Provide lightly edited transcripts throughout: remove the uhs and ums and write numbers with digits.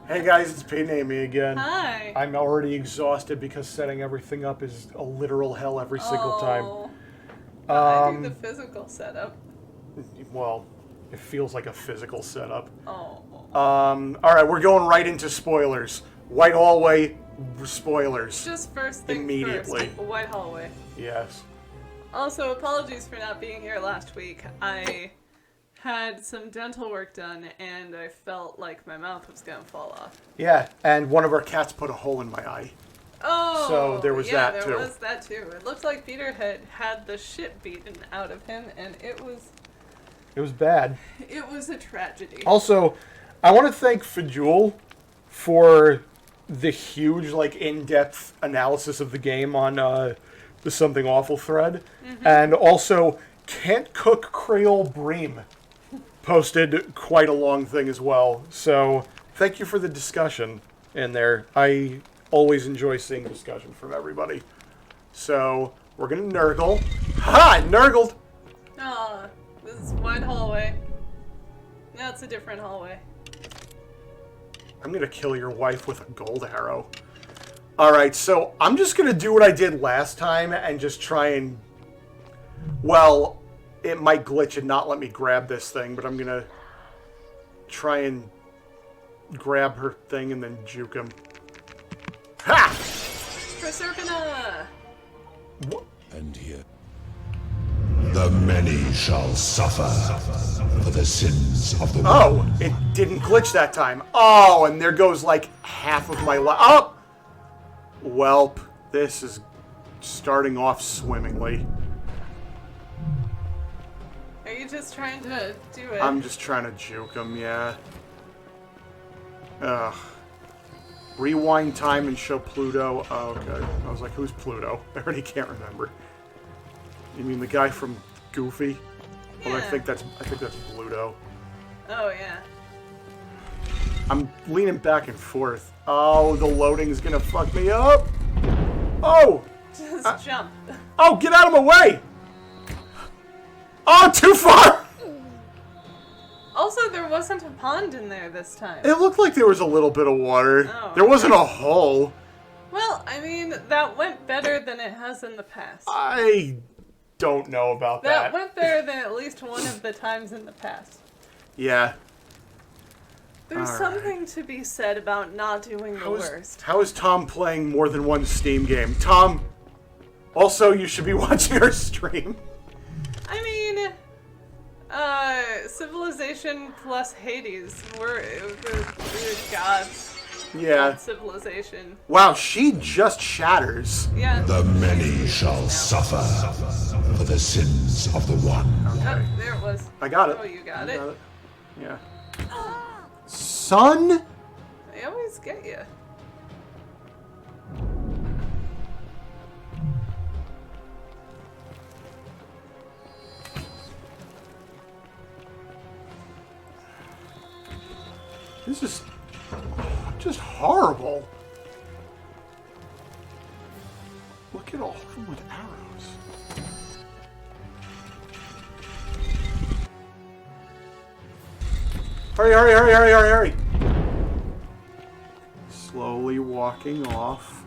Hey guys, it's Pete and Amy again. Hi. I'm already exhausted because setting everything up is a literal hell every single time. I do the physical setup. Well, it feels like a physical setup. Oh. Alright, we're going right into spoilers. White hallway, spoilers. Just first thing immediately. first, White hallway. Yes. Also, apologies for not being here last week. I had some dental work done, and I felt like my mouth was going to fall off. Yeah, and one of our cats put a hole in my eye. Oh! So there was that, too. Yeah, there was that, too. It looked like Peter had the shit beaten out of him, and it was... It was bad. It was a tragedy. Also, I want to thank Fajul for the huge, in-depth analysis of the game on the Something Awful thread. Mm-hmm. And also, Can't Cook Creole Bream posted quite a long thing as well. So, thank you for the discussion in there. I always enjoy seeing discussion from everybody. So, we're going to nurgle. Ha! Nurgled! Aw, this is White hallway. No, it's a different hallway. I'm going to kill your wife with a gold arrow. Alright, so I'm just going to do what I did last time and just try and... Well, it might glitch and not let me grab this thing, but I'm going to try and grab her thing and then juke him. Ha! Proserpina! What? And here, the many shall suffer for the sins of the Oh, one. it didn't glitch that time. Oh, and there goes half of my life. Oh! Welp, this is starting off swimmingly. Are you just trying to do it? I'm just trying to juke him, yeah. Ugh. Rewind time and show Pluto. Oh, okay. I was like, who's Pluto? I already can't remember. You mean the guy from Goofy? Yeah. Well, I think that's Pluto. Oh, yeah. I'm leaning back and forth. Oh, the loading's gonna fuck me up. Oh! Just jump. Oh, get out of my way! Oh, too far! Also, there wasn't a pond in there this time. It looked like there was a little bit of water. Oh, there wasn't a hole. Well, I mean, that went better than it has in the past. I don't know about that. That went better than at least one of the times in the past. Yeah. There's something to be said about not doing the worst. How is Tom playing more than one Steam game? Tom, also, you should be watching our stream. I mean, Civilization plus Hades. We're gods. Yeah. God civilization. Wow, she just shatters. Yeah. The many shall suffer for the sins of the one. Oh, there it was. I got it. Oh, you got I it? Yeah. Son? They always get you. This is just horrible. Look at all of them with arrows. Hurry, hurry, hurry, hurry, hurry, hurry. Slowly walking off.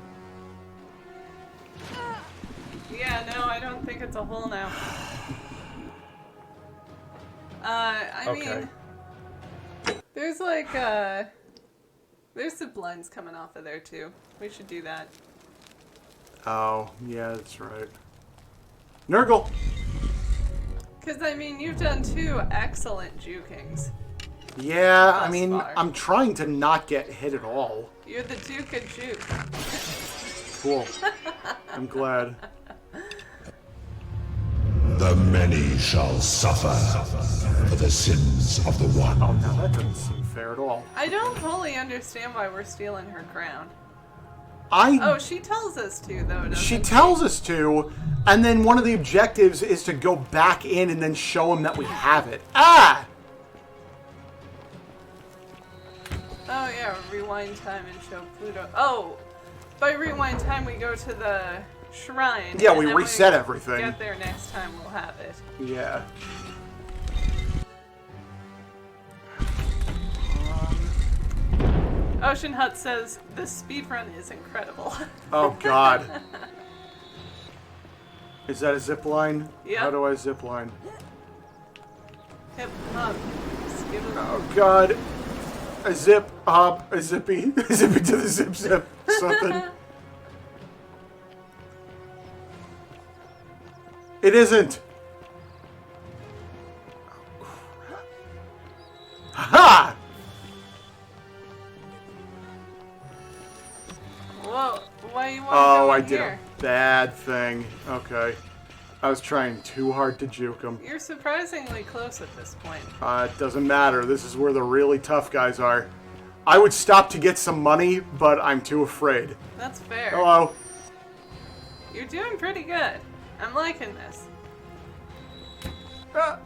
Yeah, no, I don't think it's a hole now. I mean, there's there's the blinds coming off of there too. We should do that. Oh, yeah, that's right. Nurgle! Because, I mean, you've done 2 excellent jukings. Yeah, I Thus mean, far. I'm trying to not get hit at all. You're the Duke of Juke. Cool. I'm glad. The many shall suffer for the sins of the one. Oh, now that doesn't seem fair at all. I don't fully understand why we're stealing her crown. I... Oh, she tells us to, though, doesn't She tells us to, and then one of the objectives is to go back in and then show him that we have it. Ah! Oh, yeah, rewind time and show Pluto. Oh, by rewind time, we go to the shrine. Yeah, and we then reset when we everything. Get there next time, we'll have it. Yeah. Ocean Hut says, this speedrun is incredible. Oh, God. Is that a zip line? Yep. How do I zip line? Hip hop. Skip it. Oh, God. A zip, hop, a zippy. Zippy to the zip, zip. Something. It isn't. Ha! Whoa, why you want to Oh, go I in did here? a bad thing. Okay. I was trying too hard to juke him. You're surprisingly close at this point. It doesn't matter. This is where the really tough guys are. I would stop to get some money, but I'm too afraid. That's fair. Hello. You're doing pretty good. I'm liking this.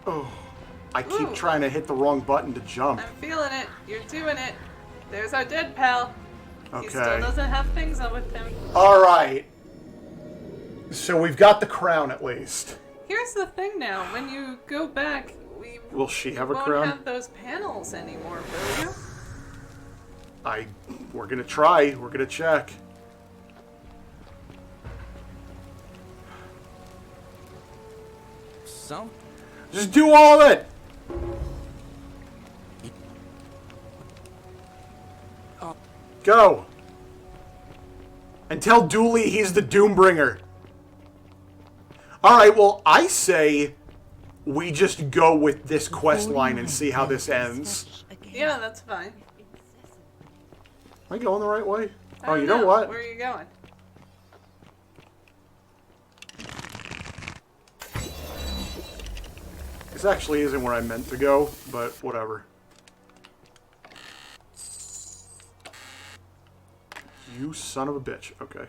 Oh. I keep Ooh. trying to hit the wrong button to jump. I'm feeling it. You're doing it. There's our dead pal. He still Okay. doesn't have things up with him. All right. So we've got the crown at least. Here's the thing now. When you go back, we Will she have a won't crown? have those panels anymore, will you? We're gonna try. We're gonna check. So? Just do all of it. Go. And tell Dooley he's the Doombringer. Alright, well, I say we just go with this quest line and see how this ends. Yeah, that's fine. Am I going the right way? I Oh, don't you know what? Where are you going? This actually isn't where I meant to go, but whatever. You son of a bitch. Okay.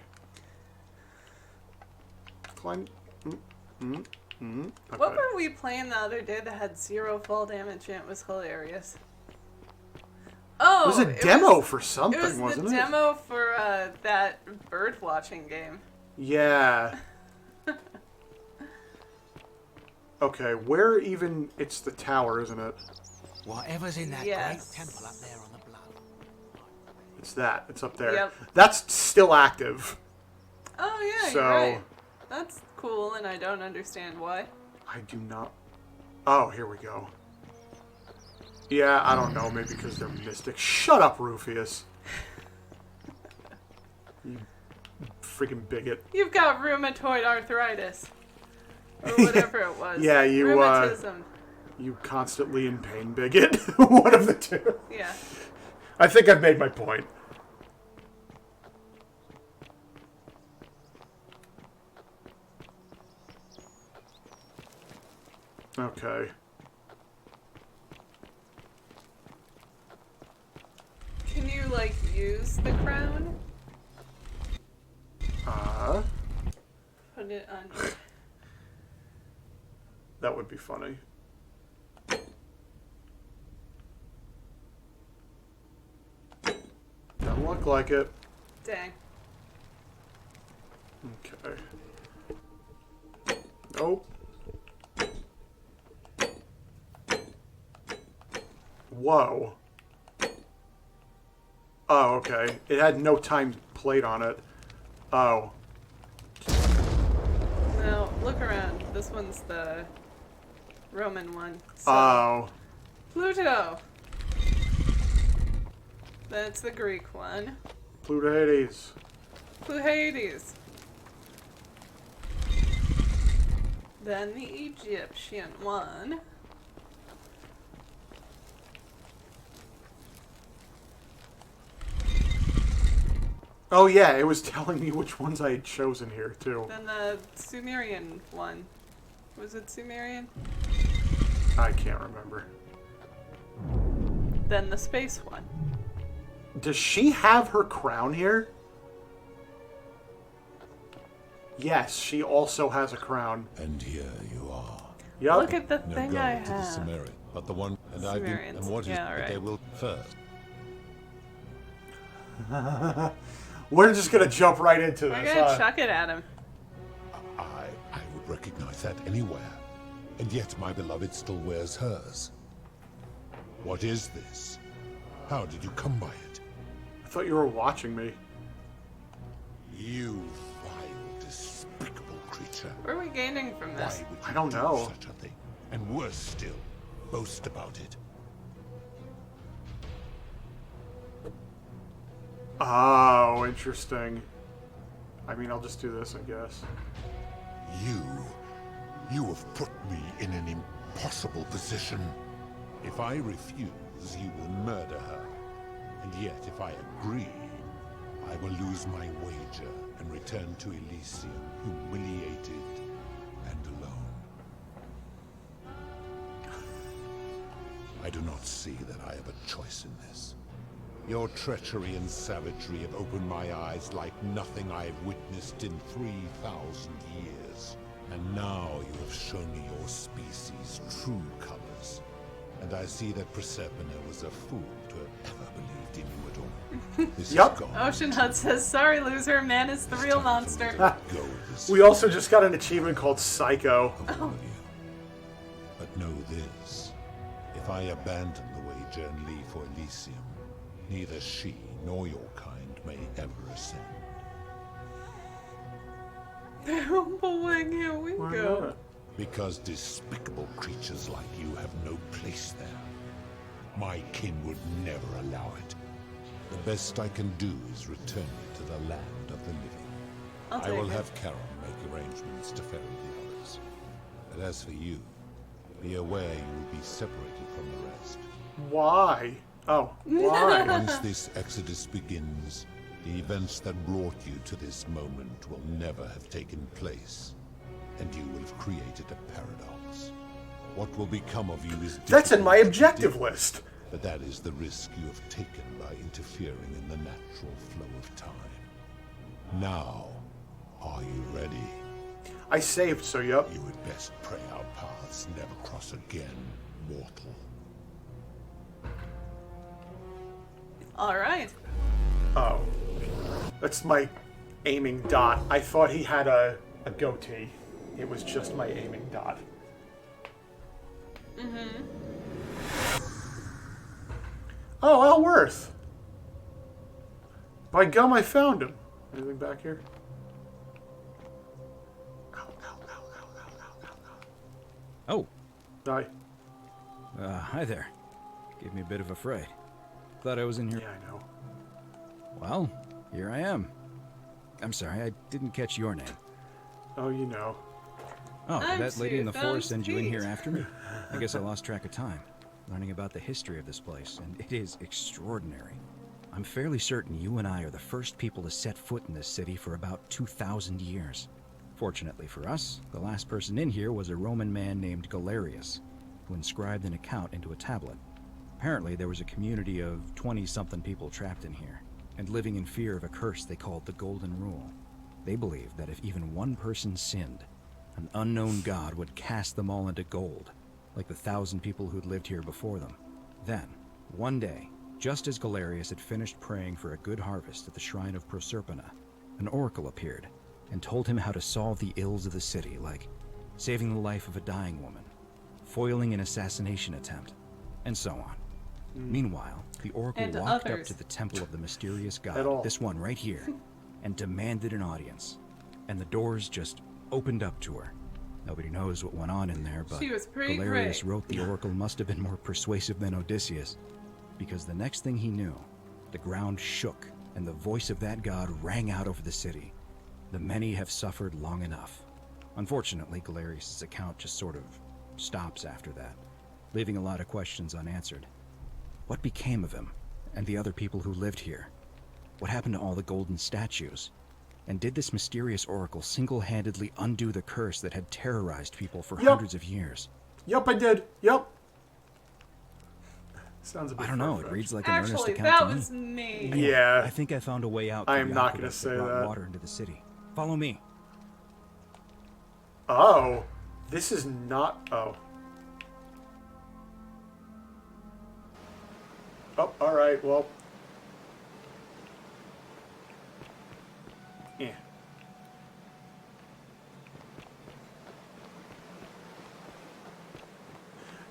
Climb. Okay. What were we playing the other day that had 0 fall damage and it was hilarious? Oh, It was a demo for something, It was wasn't the it? demo for that bird watching game. Yeah. Okay, where even... It's the tower, isn't it? Whatever's in that Yes. great temple up there on the blood. It's that. It's up there. Yep. That's still active. Oh yeah, So- you're right. That's cool, and I don't understand why. I do not... Oh, here we go. Yeah, I don't know. Maybe because they're mystic. Shut up, Rufius. You freaking bigot. You've got rheumatoid arthritis. Or whatever it was. Yeah, you, Rheumatism. You constantly in pain bigot. One of the two. Yeah. I think I've made my point. Okay. Can you, like, use the crown? Put it on your... That would be funny. Doesn't look like it. Dang. Okay. Nope. Whoa. Oh, okay. It had no time plate on it. Oh. Now, look around. This one's the Roman one. So, Oh. Pluto! That's the Greek one. Pluto Hades. Pluhades. Then the Egyptian one. Oh yeah, it was telling me which ones I had chosen here too. Then the Sumerian one. Was it Sumerian? I can't remember. Then the space one. Does she have her crown here? Yes, she also has a crown. And here you are. Yep. Look at the No thing guide I to the have. Sumerian, but the one and I do. Sumerians, And what is yeah, it that they right. will first? We're just gonna jump right into We're this. gonna chuck it at him. I would recognize that anywhere, and yet my beloved still wears hers. What is this? How did you come by it? thought you were watching me. You vile, despicable creature. What are we gaining from Why this? would you I don't do know. such a thing? And worse still, boast about it. Oh, interesting. I mean, I'll just do this, I guess. You have put me in an impossible position. If I refuse, you will murder her. And yet, if I agree, I will lose my wager and return to Elysium humiliated and alone. I do not see that I have a choice in this. Your treachery and savagery have opened my eyes like nothing I have witnessed in 3,000 years. And now you have shown me your species' true colors. And I see that Persephone was a fool to have ever believed in you at all. This Yup. is gone. Ocean Hut says, sorry, loser, man is the real monster. Go this We also just got an achievement called Psycho. of all of you. But know this. If I abandon the wager and leave for Elysium, neither she nor your kind may ever ascend. Oh boy, here we Why go. not? Because despicable creatures like you have no place there. My kin would never allow it. The best I can do is return you to the land of the living. I'll I take will it. have Charon make arrangements to ferry the others. But as for you, be aware you will be separated from the rest. Why? Oh, why? Once this exodus begins, the events that brought you to this moment will never have taken place, and you will have created a paradox. What will become of you is That's in my difficult to objective predict, list. but that is the risk you have taken by interfering in the natural flow of time. Now, are you ready? I saved, so yup. You had best pray our paths never cross again, mortal. Alright. Oh. That's my aiming dot. I thought he had a goatee. It was just my aiming dot. Mm-hmm. Oh, Alworth. By gum, I found him. Anything back here? Ow, ow, ow, ow, ow, ow, Oh, ow. Die. hi there. Gave me a bit of a fright. Thought I was in here. Yeah, I know. Well, here I am. I'm sorry, I didn't catch your name. Oh, you know. Oh, did I'm that lady in the Two-Thumbs forest send you in here Pete. after me? I guess I lost track of time, learning about the history of this place, and it is extraordinary. I'm fairly certain you and I are the first people to set foot in this city for about 2,000 years. Fortunately for us, the last person in here was a Roman man named Galerius, who inscribed an account into a tablet. Apparently, there was a community of 20-something people trapped in here, and living in fear of a curse they called the Golden Rule. They believed that if even one person sinned, an unknown god would cast them all into gold, like the 1,000 people who'd lived here before them. Then, one day, just as Galerius had finished praying for a good harvest at the shrine of Proserpina, an oracle appeared and told him how to solve the ills of the city, like saving the life of a dying woman, foiling an assassination attempt, and so on. Meanwhile, the oracle And walked others. up to the temple of the mysterious At all. god, this one right here, and demanded an audience. And the doors just opened up to her. Nobody knows what went on in there, but She was pretty Galerius great. wrote the oracle must have been more persuasive than Odysseus, because the next thing he knew, the ground shook, and the voice of that god rang out over the city. The many have suffered long enough. Unfortunately, Galerius' account just sort of stops after that, leaving a lot of questions unanswered. What became of him, and the other people who lived here? What happened to all the golden statues? And did this mysterious oracle single-handedly undo the curse that had terrorized people for Yup. hundreds of years? Yup, I did. Yup. Sounds a bit I don't know, it far-fetched. reads like an earnest Actually, account that to me. was me. Yeah. I think I found a way out I through am the not gonna aqueduct say brought that. water into the city. Follow me. Oh. This is not... Oh. Oh, alright, well... Yeah.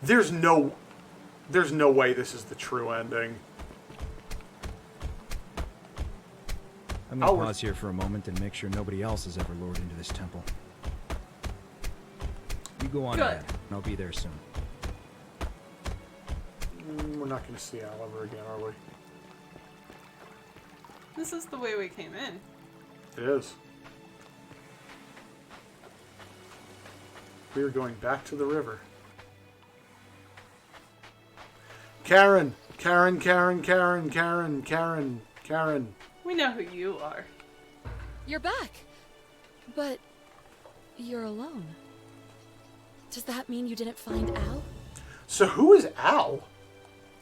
There's no way this is the true ending. I'm gonna Outward. pause here for a moment and make sure nobody else has ever lured into this temple. You go on Good. ahead, and I'll be there soon. We're not going to see Al ever again, are we? This is the way we came in. It is. We are going back to the river. Karen! Karen, Karen, Karen, Karen, Karen, Karen. We know who you are. You're back. But you're alone. Does that mean you didn't find Al? So who is Al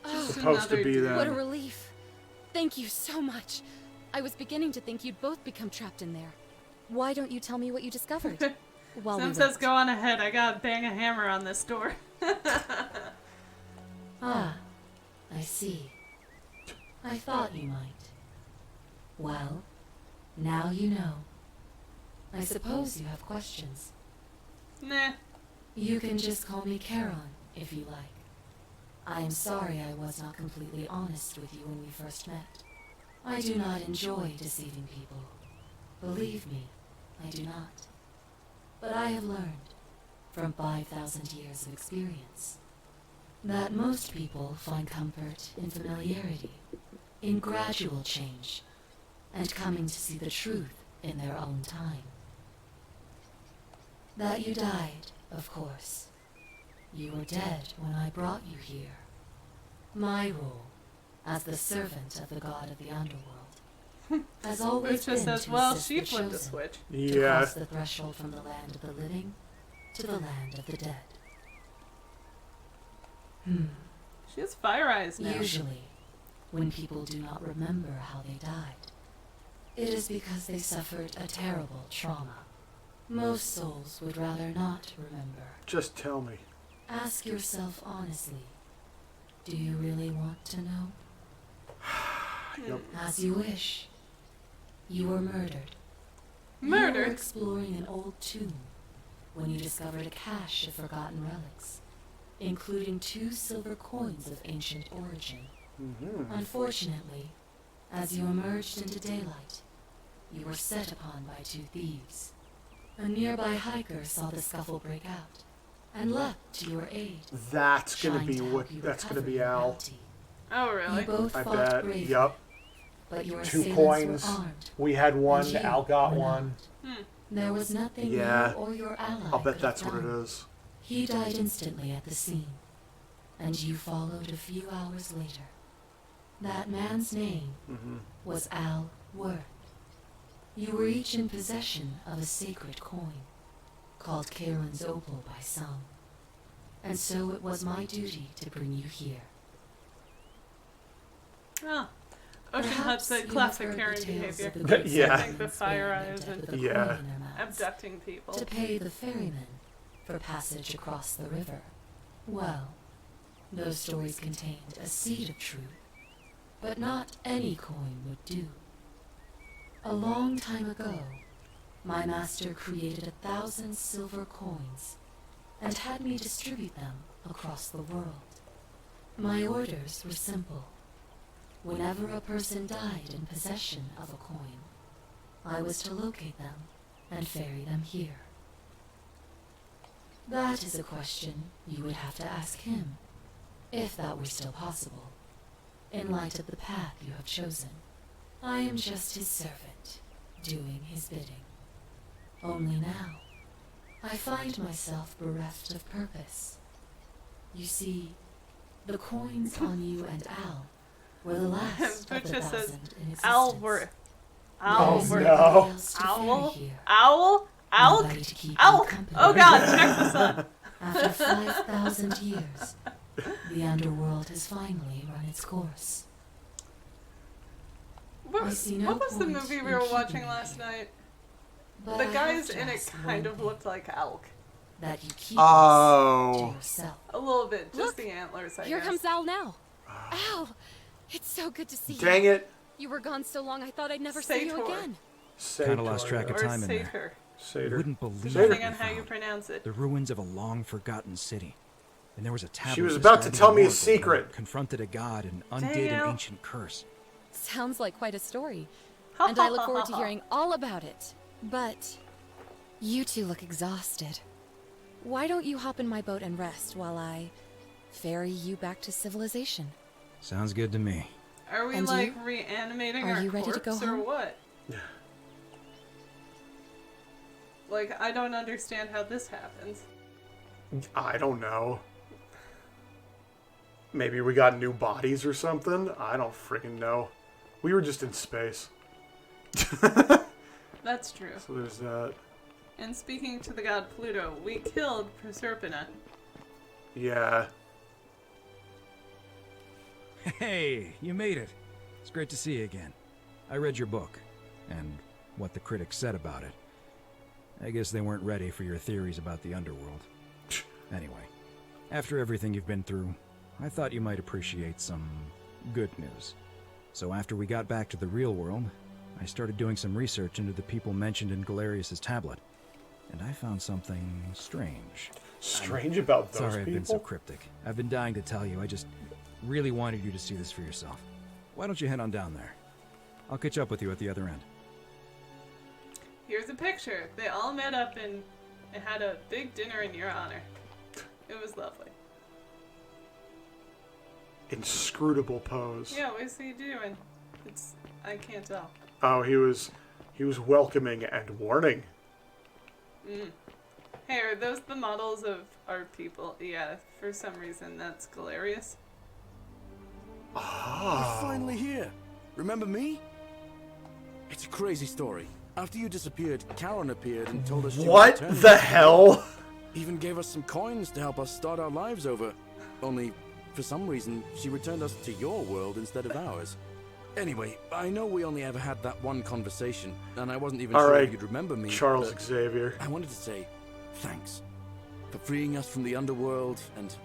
Oh, supposed to another be dude. then? what a relief. Thank you so much. I was beginning to think you'd both become trapped in there. Why don't you tell me what you discovered? While Sim we says wait. go on ahead. I gotta bang a hammer on this door. Ah, I see. I thought you might. Well, now you know. I suppose you have questions. Nah. You can just call me Charon, if you like. I am sorry I was not completely honest with you when we first met. I do not enjoy deceiving people. Believe me, I do not. But I have learned, from 5,000 years of experience, that most people find comfort in familiarity, in gradual change, and coming to see the truth in their own time. That you died, of course. You were dead when I brought you here. My role, as the servant of the god of the underworld, has always Lucha been says, to well, assist she the flipped a chosen, switch. to Yeah. cross the threshold from the land of the living to the land of the dead. She has fire eyes now. Usually, when people do not remember how they died, it is because they suffered a terrible trauma. Most souls would rather not remember. Just tell me. Ask yourself honestly, do you really want to know? Yep. As you wish. You were murdered. You were Murdered? exploring an old tomb when you discovered a cache of forgotten relics, including 2 silver coins of ancient origin. Unfortunately, as you emerged into daylight, you were set upon by 2 thieves. A nearby hiker saw the scuffle break out and leapt to your aid. That's gonna trying be to what. help you That's gonna recover be your Al. bounty. Oh, You really? both I fought bet. bravely, Yup. but your 2 assailants coins. were armed. We had one. And you Al got were one. not. There was nothing Yeah. you or your ally I'll bet could that's have what it done. is. He died instantly at the scene, and you followed a few hours later. That man's name was Al Worth. You were each in possession of a sacred coin, called Charon's Opal by some, and so it was my duty to bring you here. Oh. Ocean Hut Perhaps said you classic have heard Karen the tales behavior. of the good Yeah. I think the Samaritans fire burying their eyes dead and with a Yeah. coin in their mouths abducting people. to pay the ferryman for passage across the river. Well, those stories contained a seed of truth, but not any coin would do. A long time ago, my master created 1,000 silver coins and had me distribute them across the world. My orders were simple. Whenever a person died in possession of a coin, I was to locate them and ferry them here. That is a question you would have to ask him, if that were still possible, in light of the path you have chosen. I am just his servant, doing his bidding. Only now, I find myself bereft of purpose. You see, the coins on you and Al were the last of the Butcha says, 1,000 in existence. Alworth. Oh, Alworth. no. Nobody else to ferry Owl? here. Owl? Alk? Nobody to keep Alk! you company. Oh god, check the sun. After 5,000 years, the underworld has finally run its course. What, I see no what was the point movie we in were keeping watching you last here. night? But The I guys have in to it ask kind one of thing, looked like Alk. that you keep this Oh. to yourself. A little bit, just Look, the antlers, I Here guess. comes Al now. Al! It's so good to see Dang you. it. You were gone so long I thought I'd never see you Sator. again. Kinda lost track of Or time in there. Satyr, You Satyr. wouldn't believe Satyr. what depending on we how you found. pronounce it. The ruins of a long-forgotten city. And there was a tablet She was about to describing tell me a oracle secret. that confronted a god and undid Dang. an ancient curse. Sounds like quite a story. and I look forward to hearing all about it. But you two look exhausted. Why don't you hop in my boat and rest while I ferry you back to civilization? Sounds good to me. Are we And like you? reanimating Are our you ready to corpse go or home? what? Like, I don't understand how this happens. I don't know. Maybe we got new bodies or something? I don't freaking know. We were just in space. That's true. So there's that. And speaking to the god Pluto, we killed Proserpina. Yeah. Hey, you made it. It's great to see you again. I read your book, and what the critics said about it. I guess they weren't ready for your theories about the underworld. Anyway, after everything you've been through, I thought you might appreciate some good news. So after we got back to the real world, I started doing some research into the people mentioned in Galerius' tablet, and I found something strange. Strange about those Sorry I've people? been so cryptic. I've been dying to tell you. I just really wanted you to see this for yourself. Why don't you head on down there? I'll catch up with you at the other end. Here's a picture. They all met up and had a big dinner in your honor. It was lovely. Inscrutable pose. Yeah, what's he doing? I can't tell. Oh, he was welcoming and warning. Hey, are those the models of our people? Yeah, for some reason that's Galerius. Oh. You're finally here. Remember me? It's a crazy story. After you disappeared, Karen appeared and told us she was What returning. the hell? Even gave us some coins to help us start our lives over. Only, for some reason, she returned us to your world instead of ours. Anyway, I know we only ever had that one conversation, and I wasn't even All sure right, if you'd remember me. Charles but Xavier. I wanted to say thanks for freeing us from the underworld and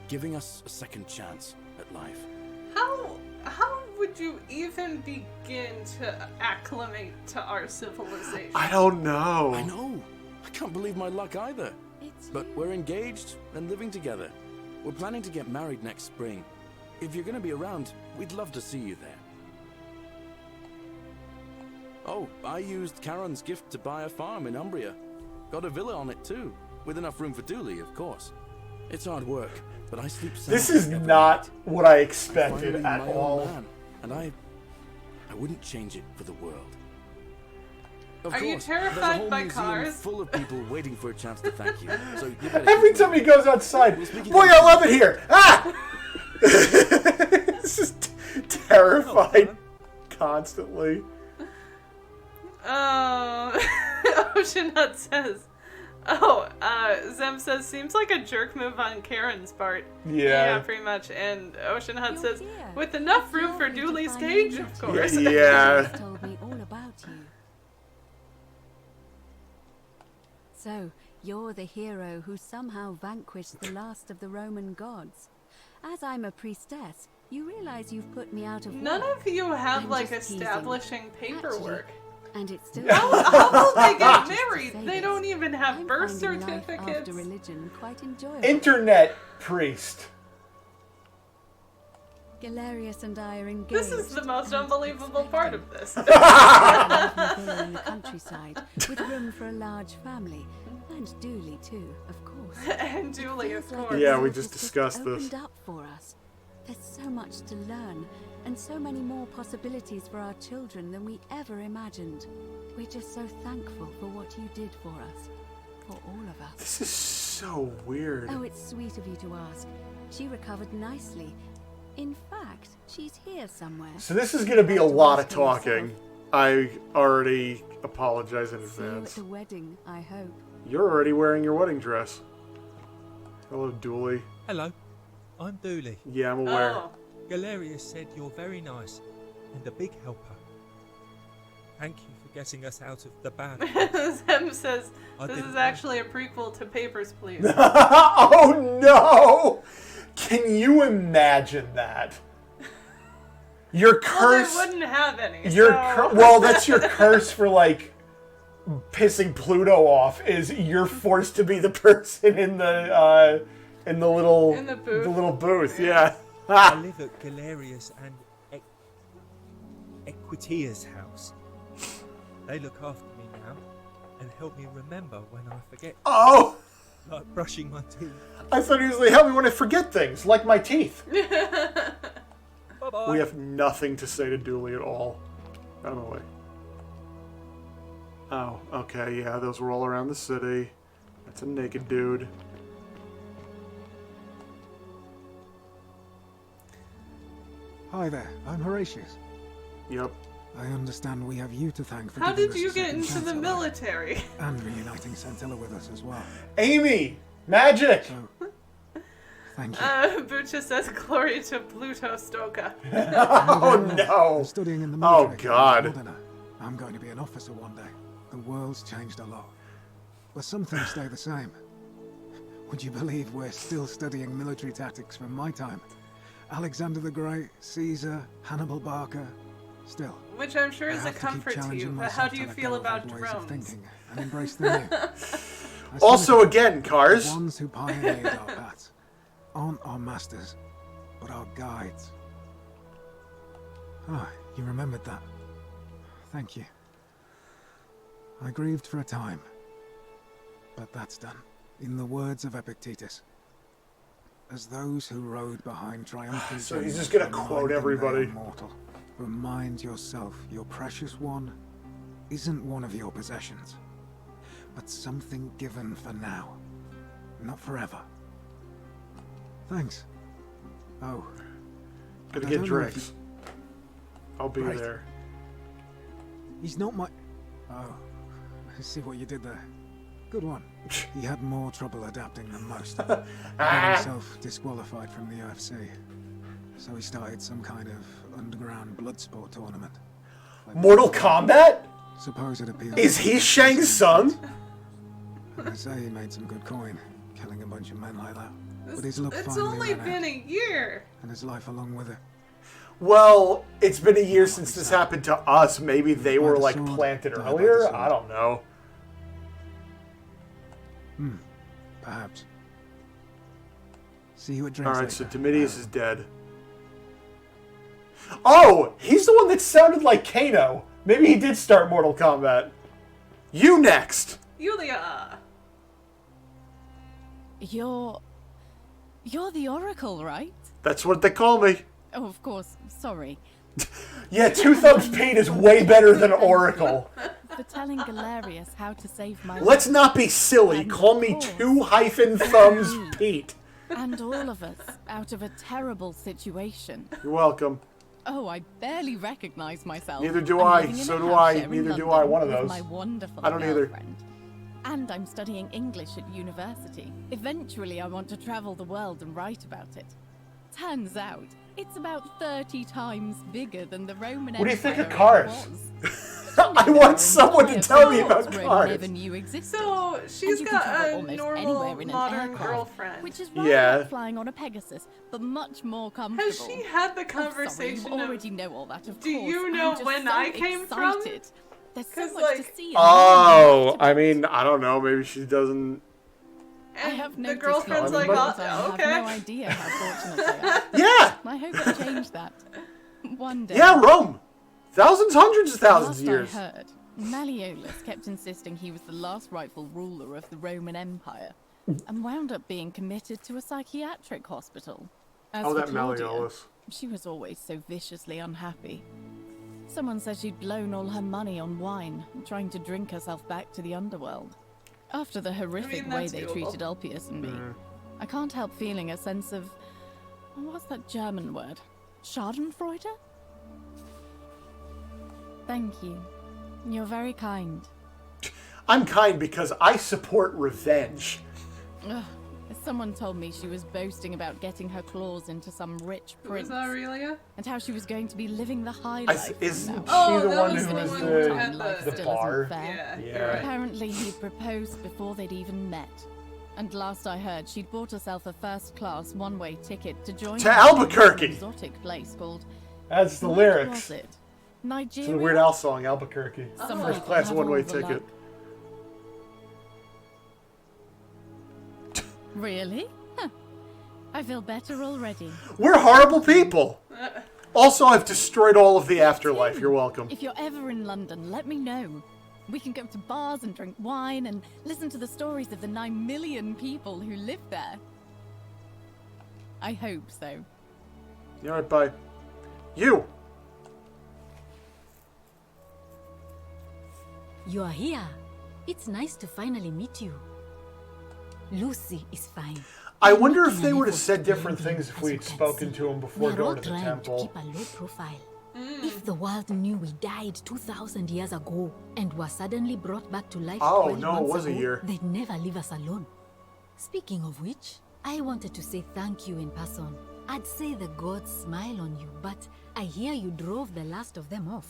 giving us a second chance at life. How would you even begin to acclimate to our civilization? I don't know. I know. I can't believe my luck either. It's But we're engaged and living together. We're planning to get married next spring. If you're going to be around, we'd love to see you there. Oh, I used Karen's gift to buy a farm in Umbria. Got a villa on it too, with enough room for Dooley, of course. It's hard work, but I sleep sound. This is every not night. what I I'm expected finally at my own all. man, and I wouldn't change it for the world. Of Are you course, terrified there's a whole by museum cars? full of people waiting for a chance to thank you. So you better Every keep time he moving. goes outside, Well, speaking boy, of- I love it here. Ah! This is terrified constantly. Ocean Hut says, Zem says, seems like a jerk move on Karen's part. Yeah. pretty much. And Ocean Hut You're says, here. with enough room for lovely to Dooley's finally cage, meet of you. course. Yeah. He's told me all about you. So, you're the hero who somehow vanquished the last of the Roman gods. As I'm a priestess, you realize you've put me out of None work. of you have, I'm like, just teasing. establishing paperwork. And it's still How will they get Just to married? say They this, don't even have I'm birth finding life certificates. after religion quite enjoyable. Internet priest. Galerius and I are engaged. This is the most and unbelievable part of this. a lovely villa in the countryside with room for a large family. And Dooley too, of course. And Dooley, of Feels like course. the Yeah, we world just has discussed this. opened up for us. There's so much to learn, and so many more possibilities for our children than we ever imagined. We're just so thankful for what you did for us. For all of us. This is so weird. Oh, it's sweet of you to ask. She recovered nicely. In fact, she's here somewhere. So this is going to be a lot of talking. I already apologize in See you at advance. the wedding, I hope. You're already wearing your wedding dress. Hello, Dooley. Hello, I'm Dooley. Yeah, I'm aware. Oh. Galerius said you're very nice and a big helper. Thank you for getting us out of the bad. Zem says, I this didn't is know. actually a prequel to Papers, Please. Oh no! Can you imagine that? Your Well, curse. they wouldn't have any. Your so... well, that's your curse for like pissing Pluto off. Is you're forced to be the person in the little In the booth. the little booth. Yeah. I live at Galerius and Equitia's house. They look after me now and help me remember when I forget. Oh! Like brushing my teeth. I thought he was like, help me when I forget things, like my teeth. Bye-bye. We have nothing to say to Dooley at all. Out of the way. Oh, okay, yeah, those were all around the city. That's a naked dude. Hi there, I'm Horatius. Yep. I understand we have you to thank for How giving did us you a get second into chance the at life, military? and reuniting Scintilla with us as well. Amy! Magic! So, thank you. Bucha says glory to Pluto Stoka. Oh no! I'm studying in the Oh, military. God. I'm going to be an officer one day. The world's changed a lot, but some things stay the same. Would you believe we're still studying military tactics from my time? Alexander the Great, Caesar, Hannibal Barker. Still, Which I'm sure I is a have to keep comfort to you, challenging but how myself do to you let feel go of about old ways of drones? thinking and embrace the new. I Also, said it, again, Cars. the ones who pioneered our paths aren't our masters, but our guides. Ah, you remembered that. Thank you. I grieved for a time, but that's done. In the words of Epictetus, as those who rode behind triumphant So he's generals just gonna reminding quote they are everybody. mortal, remind yourself your precious one isn't one of your possessions, but something given for now, not forever. Thanks. Oh. Gonna I get don't know if drinks. I'll be Right. there. He's not my... Oh, I see what you did there. Good one. He had more trouble adapting than most. He got himself disqualified from the UFC. So he started some kind of underground blood sport tournament. Mortal Kombat? Suppose it appeals. Is he Shang Tsung? And they say he made some good coin, killing a bunch of men like that. But his luck It's finally only ran been out, a year. and his life along with it. Well, it's been a year since this happened to us. Maybe they were, like, sword, planted die by the earlier? sword. I don't know. Perhaps. See you at drinks Alright, so later. Domitius is dead. Oh! He's the one that sounded like Kano. Maybe he did start Mortal Kombat. You next! Yulia. You're the Oracle, right? That's what they call me. Oh, of course. Sorry. Yeah, Two Thumbs Pete is way better than Oracle. For telling Galerius how to save my Let's life. not be silly. And Call of me course, 2-Thumbs Pete. And all of us out of a terrible situation. You're welcome. Oh, I barely recognize myself. Neither do I'm I. living in So a do house I. share in Neither do London I. One of with those. My wonderful I don't either. girlfriend. And I'm studying English at university. Eventually, I want to travel the world and write about it. Turns out, it's about 30 times bigger than the Roman Empire. What do you think of ever Cars? was. I want someone to tell me about Rome Cars. never knew existed. So And she's you can got travel a almost normal anywhere in an modern aircraft, girlfriend. which is rather Yeah. like flying on a Pegasus, but much more comfortable. Has she had the Oh, sorry, conversation you of, already know all that, of do course. you I'm know just when so I came from? excited. There's so 'Cause, much like- to see. And Oh, learn I about. mean, I don't know. Maybe she doesn't. I and have the noticed girlfriend's lots like, of oh, things. I okay. have no idea how fortunate they are. Yeah! I hope I change that. One day. Yeah, Rome. Thousands, hundreds of thousands Last of years. I heard, Malleolus kept insisting he was the last rightful ruler of the Roman Empire, and wound up being committed to a psychiatric hospital. As Oh, for that Claudia, Malleolus. she was always so viciously unhappy. Someone said she'd blown all her money on wine, trying to drink herself back to the underworld. After the horrific way that's they doable. treated Ulpius and me, I can't help feeling a sense of... what's that German word? Schadenfreude? Thank you. You're very kind. I'm kind because I support revenge. Ugh. Someone told me she was boasting about getting her claws into some rich Was prince, that Aurelia? and how she was going to be living the high I life. th- from isn't now she Oh, the that one was who the was one on. who the, had Life the the still bar? isn't fair. Yeah, Yeah. you're right. Apparently, he'd proposed before they'd even met. And last I heard, she'd bought herself a first-class one-way ticket to join To him in Albuquerque! an exotic place called... That's the what lyrics. was it? It's Nigeria? the Weird Al song, Albuquerque. Some First people class have one-way all the ticket. luck. Really? Huh. I feel better already. We're horrible people. Also, I've destroyed all of the afterlife. You're welcome. If you're ever in London, let me know. We can go to bars and drink wine and listen to the stories of the 9 million people who live there. I hope so. Alright, bye. You! You are here. It's nice to finally meet you. Lucy is fine. I wonder if they would have said different things if we'd spoken to him before We are all going to the trying temple. to keep a low profile. If the world knew we died 2,000 years ago and were suddenly brought back to life 12 no, it months was a ago, year. they'd never leave us alone. Speaking of which, I wanted to say thank you in person. I'd say the gods smile on you, but I hear you drove the last of them off.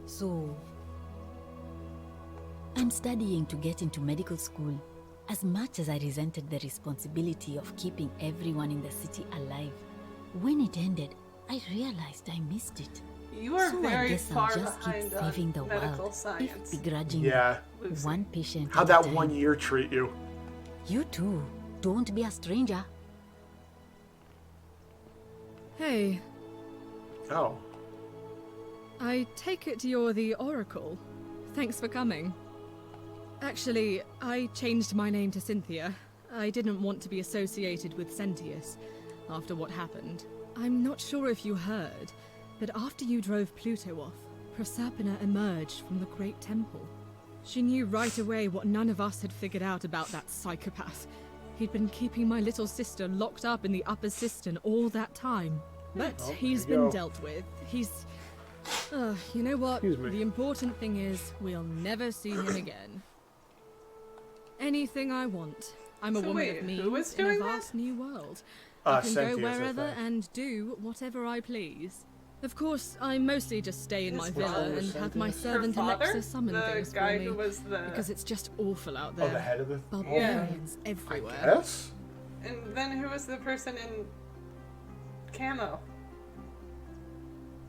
So, I'm studying to get into medical school. As much as I resented the responsibility of keeping everyone in the city alive, when it ended, I realized I missed it. You are So I very guess far I'll just keep behind saving the on medical world, science. if begrudgingly. Yeah. One patient How'd at a that time. 1 year treat you? You too. Don't be a stranger. Hey, Oh. I take it you're the Oracle. Thanks for coming. Actually, I changed my name to Cynthia. I didn't want to be associated with Sentius after what happened. I'm not sure if you heard, but after you drove Pluto off, Proserpina emerged from the Great Temple. She knew right away what none of us had figured out about that psychopath. He'd been keeping my little sister locked up in the upper cistern all that time. But Oh, he's there you been go. dealt with. He's... you know what? Excuse me. The important thing is we'll never see him again. Anything I want. I'm a So woman wait, of means who was in a doing vast new world. I can Sentius, go I wherever think. and do whatever I please. Of course, I mostly just stay in my His villa father and was have my Sentius? servant Her father? Alexa summon The things guy for me. who was the... Because it's just awful out Oh, there. the head of the... Barbarians I everywhere. guess? And then who was the person in camo?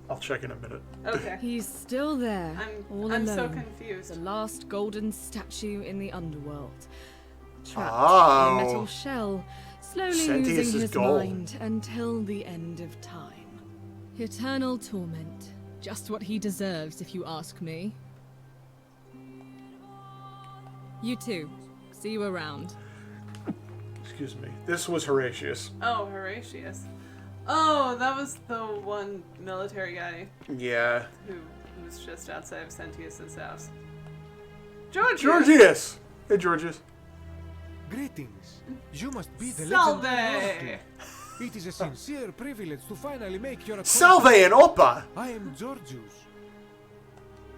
I'll check in a minute. Okay. He's still there, all I'm alone. so confused. The last golden statue in the underworld. Trapped Oh. in a metal shell, slowly Sentius is losing his gold. mind until the end of time. Eternal torment. Just what he deserves, if you ask me. You too. See you around. Excuse me. This was Horatius. Oh, Horatius. Oh, that was the one military guy Yeah. who was just outside of Sentius's house. Georgius! Georgius! Hey, Georgius. Greetings. You must be the Salve! legendary Oracle. It is a sincere privilege to finally make your acquaintance. Salve and Oppa! I am Georgius.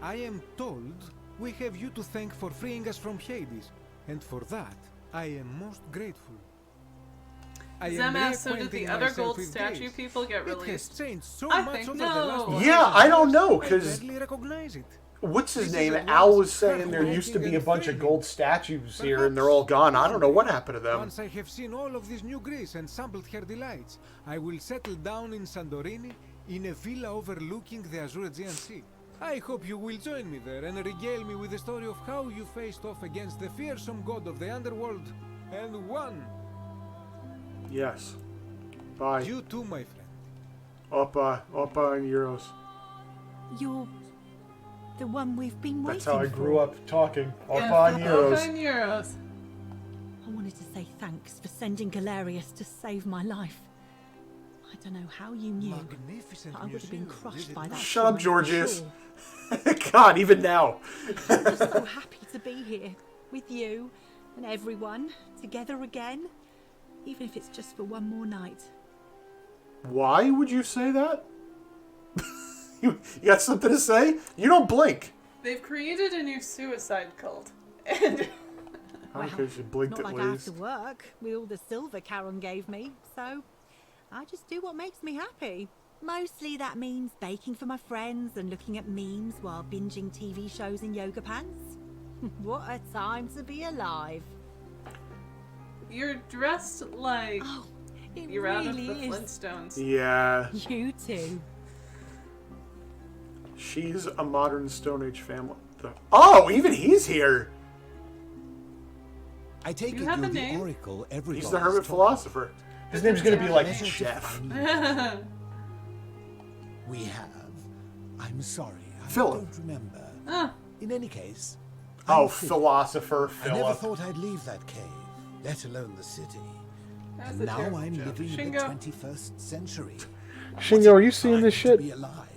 I am told we have you to thank for freeing us from Hades, and for that I am most grateful. I am Zem asked, so did the reacquainting other myself gold with statue Grace. people get It has released? changed so I much think over the last no. 100 Yeah, I don't know, I because barely recognize it. what's his This name? is a Al once was saying there used to be a fascinating bunch of and gold statues here, and they're all gone. I don't know what happened to them. Once I have seen all of this new Greece and sampled her delights, I will settle down in Santorini in a villa overlooking the Azure Aegean Sea. I hope you will join me there and regale me with the story of how you faced off against the fearsome god of the underworld and won. Yes. Bye. You too, my friend. Oppa and Euros. You're the one we've been waiting That's how I for. grew up talking. Yeah, Oppa and Euros. Oppa and Euros. I wanted to say thanks for sending Galerius to save my life. I don't know how you knew. Magnificent but I would have been museum, crushed is it by not? that. Shut up, woman for Georgius. sure. God, even now. I'm just so happy to be here with you and everyone together again, even if it's just for one more night. Why would you say that? you got something to say? You don't blink. They've created a new suicide cult. And I don't care if you blinked Not at like I have least. to work with all the silver Karen gave me, so I just do what makes me happy. Mostly that means baking for my friends and looking at memes while binging TV shows in yoga pants. What a time to be alive. you're dressed like It you're out of really the is. Flintstones. Yeah. You too. She's a modern Stone Age family. Oh, even he's here. I take You it have you're a the name? oracle everybody. He's the hermit philosopher. His name's gonna be like Pleasure to Chef. find you. We have. I'm sorry. I Philip. don't remember. Ah. In any case, Oh, I'm finished. philosopher I never Philip. thought I'd leave that cave, let alone the city. That's And a now terrible I'm joke. living in the Shingo. 21st century. Shingo, are you seeing this To shit? be alive.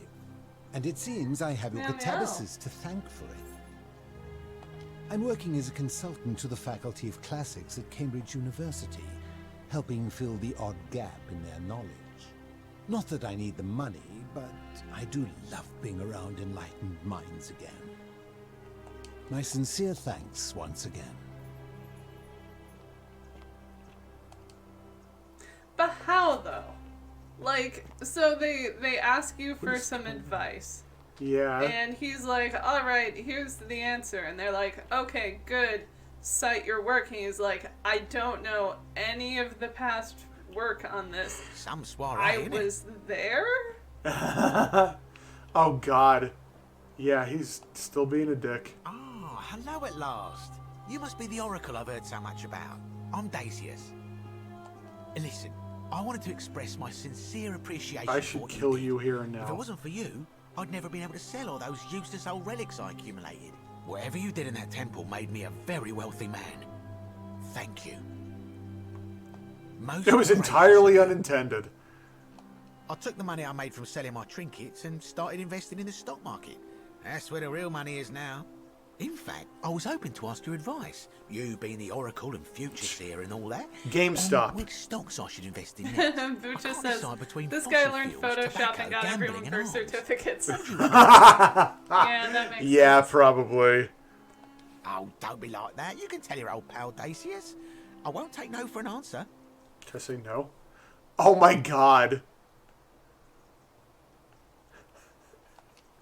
And it seems I have your Meow, meow. catabasis to thank for it. I'm working as a consultant to the Faculty of Classics at Cambridge University, helping fill the odd gap in their knowledge. Not that I need the money, but I do love being around enlightened minds again. My sincere thanks once again. But how though? Like, so they ask you for some advice. Yeah. And he's like, all right, here's the answer. And they're like, okay, good. Cite your work. And he's like, I don't know any of the past work on this. Some soiree, I innit? was there? Oh, God. Yeah, he's still being a dick. Oh, hello at last. You must be the oracle I've heard so much about. I'm Dacius. Listen, I wanted to express my sincere appreciation I for should what kill did. you here and If it now. wasn't for you, I'd never been able to sell all those useless old relics I accumulated. Whatever you did in that temple made me a very wealthy man. Thank you. Most It was gracious entirely of you. unintended. I took the money I made from selling my trinkets and started investing in the stock market. That's where the real money is now. In fact, I was hoping to ask your advice. You being the oracle and future seer and all that. GameStop. Which stocks I should invest in next. I Bucha can't says, decide between this fossil guy learned fuels, Photoshop tobacco, and got gambling, everyone and birth arms. certificates. What do you Yeah, that makes Yeah, sense. probably. Oh, don't be like that. You can tell your old pal Dacius. I won't take no for an answer. Can I say no? Oh my God.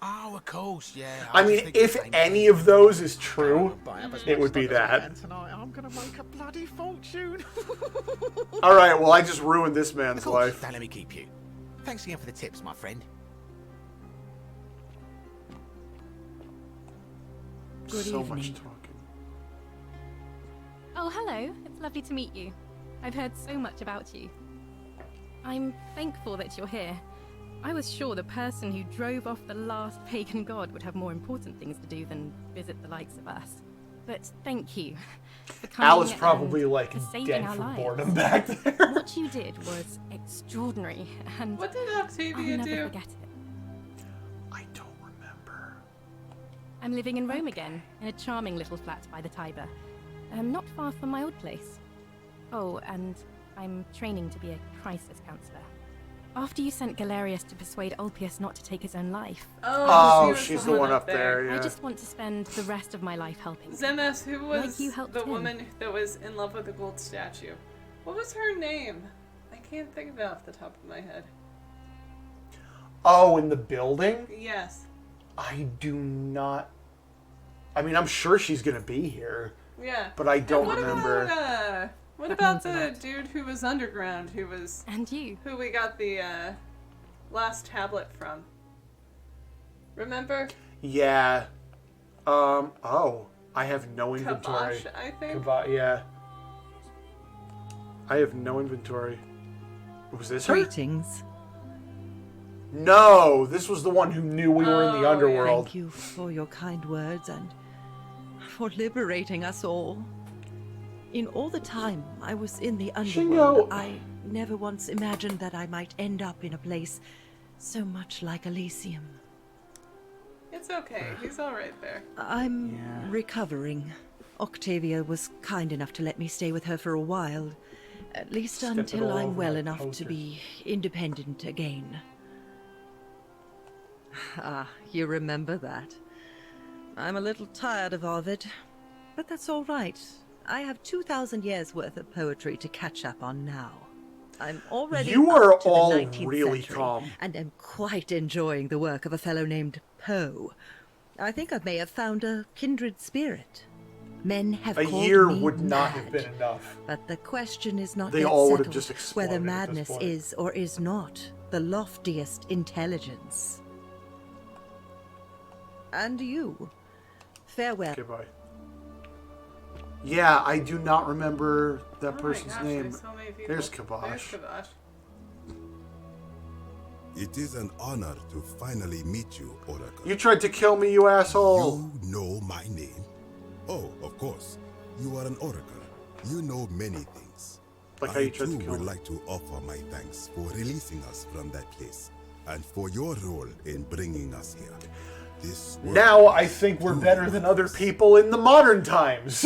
Oh, of course, yeah. I was mean, thinking the if same any thing. of those is true, Buy up as it much would be stock as I that. can tonight. I'm gonna make a bloody fortune. All right, well, I just ruined this Of man's course, life. don't let me keep you. Thanks again for the tips, my friend. Good So much evening. talking. Oh, hello. It's lovely to meet you. I've heard so much about you. I'm thankful that you're here. I was sure the person who drove off the last pagan god would have more important things to do than visit the likes of us. But thank you for coming Alice probably, and like, for saving dead our from lives. boredom back there. What you did was extraordinary, and What did I'll Octavia never do? forget it. I don't remember. I'm living in Rome again, in a charming little flat by the Tiber. Not far from my old place. Oh, and I'm training to be a crisis counselor. After you sent Galerius to persuade Ulpius not to take his own life, Oh, Oh, she's the one up there, I yeah. just want to spend the rest of my life helping. Zemes, who was Like you helped the him. woman that was in love with the gold statue? What was her name? I can't think of it off the top of my head. Oh, in the building? Yes. I do not... I mean, I'm sure she's going to be here, Yeah. but I And don't what remember. About, what That about means a the lot. dude who was underground, who was... And you. Who we got the last tablet from? Remember? Yeah. Oh. I have no inventory. Kabosh, I think? Yeah. I have no inventory. Was this her? Greetings. No, this was the one who knew we were in the underworld. Thank you for your kind words and for liberating us all. In all the time I was in the underworld, Shingo. I never once imagined that I might end up in a place so much like Elysium. It's okay. He's alright there. I'm recovering. Octavia was kind enough to let me stay with her for a while. At least Step it until all I'm over well my enough to poster. be independent again. Ah, you remember that. I'm a little tired of Ovid, but that's all right. I have 2,000 years worth of poetry to catch up on now. I'm already You are up to the all 19th really century, calm. and am quite enjoying the work of a fellow named Poe. I think I may have found a kindred spirit. Men have A called year me would not mad, have been enough. but the question is not They yet all would have settled just exploded whether at this madness point. is or is not the loftiest intelligence. And you, farewell. Goodbye. Yeah, I do not remember that Oh my person's gosh, name. there's so many people. There's Kabosh. There's Kabosh. It is an honor to finally meet you, Oracle. You tried to kill me, you asshole. You know my name. Oh, of course. You are an oracle. You know many things. Like how you I tried to too kill would him. like to offer my thanks for releasing us from that place, and for your role in bringing us here. This world Now I is think we're too better than other wondrous. people in the modern times.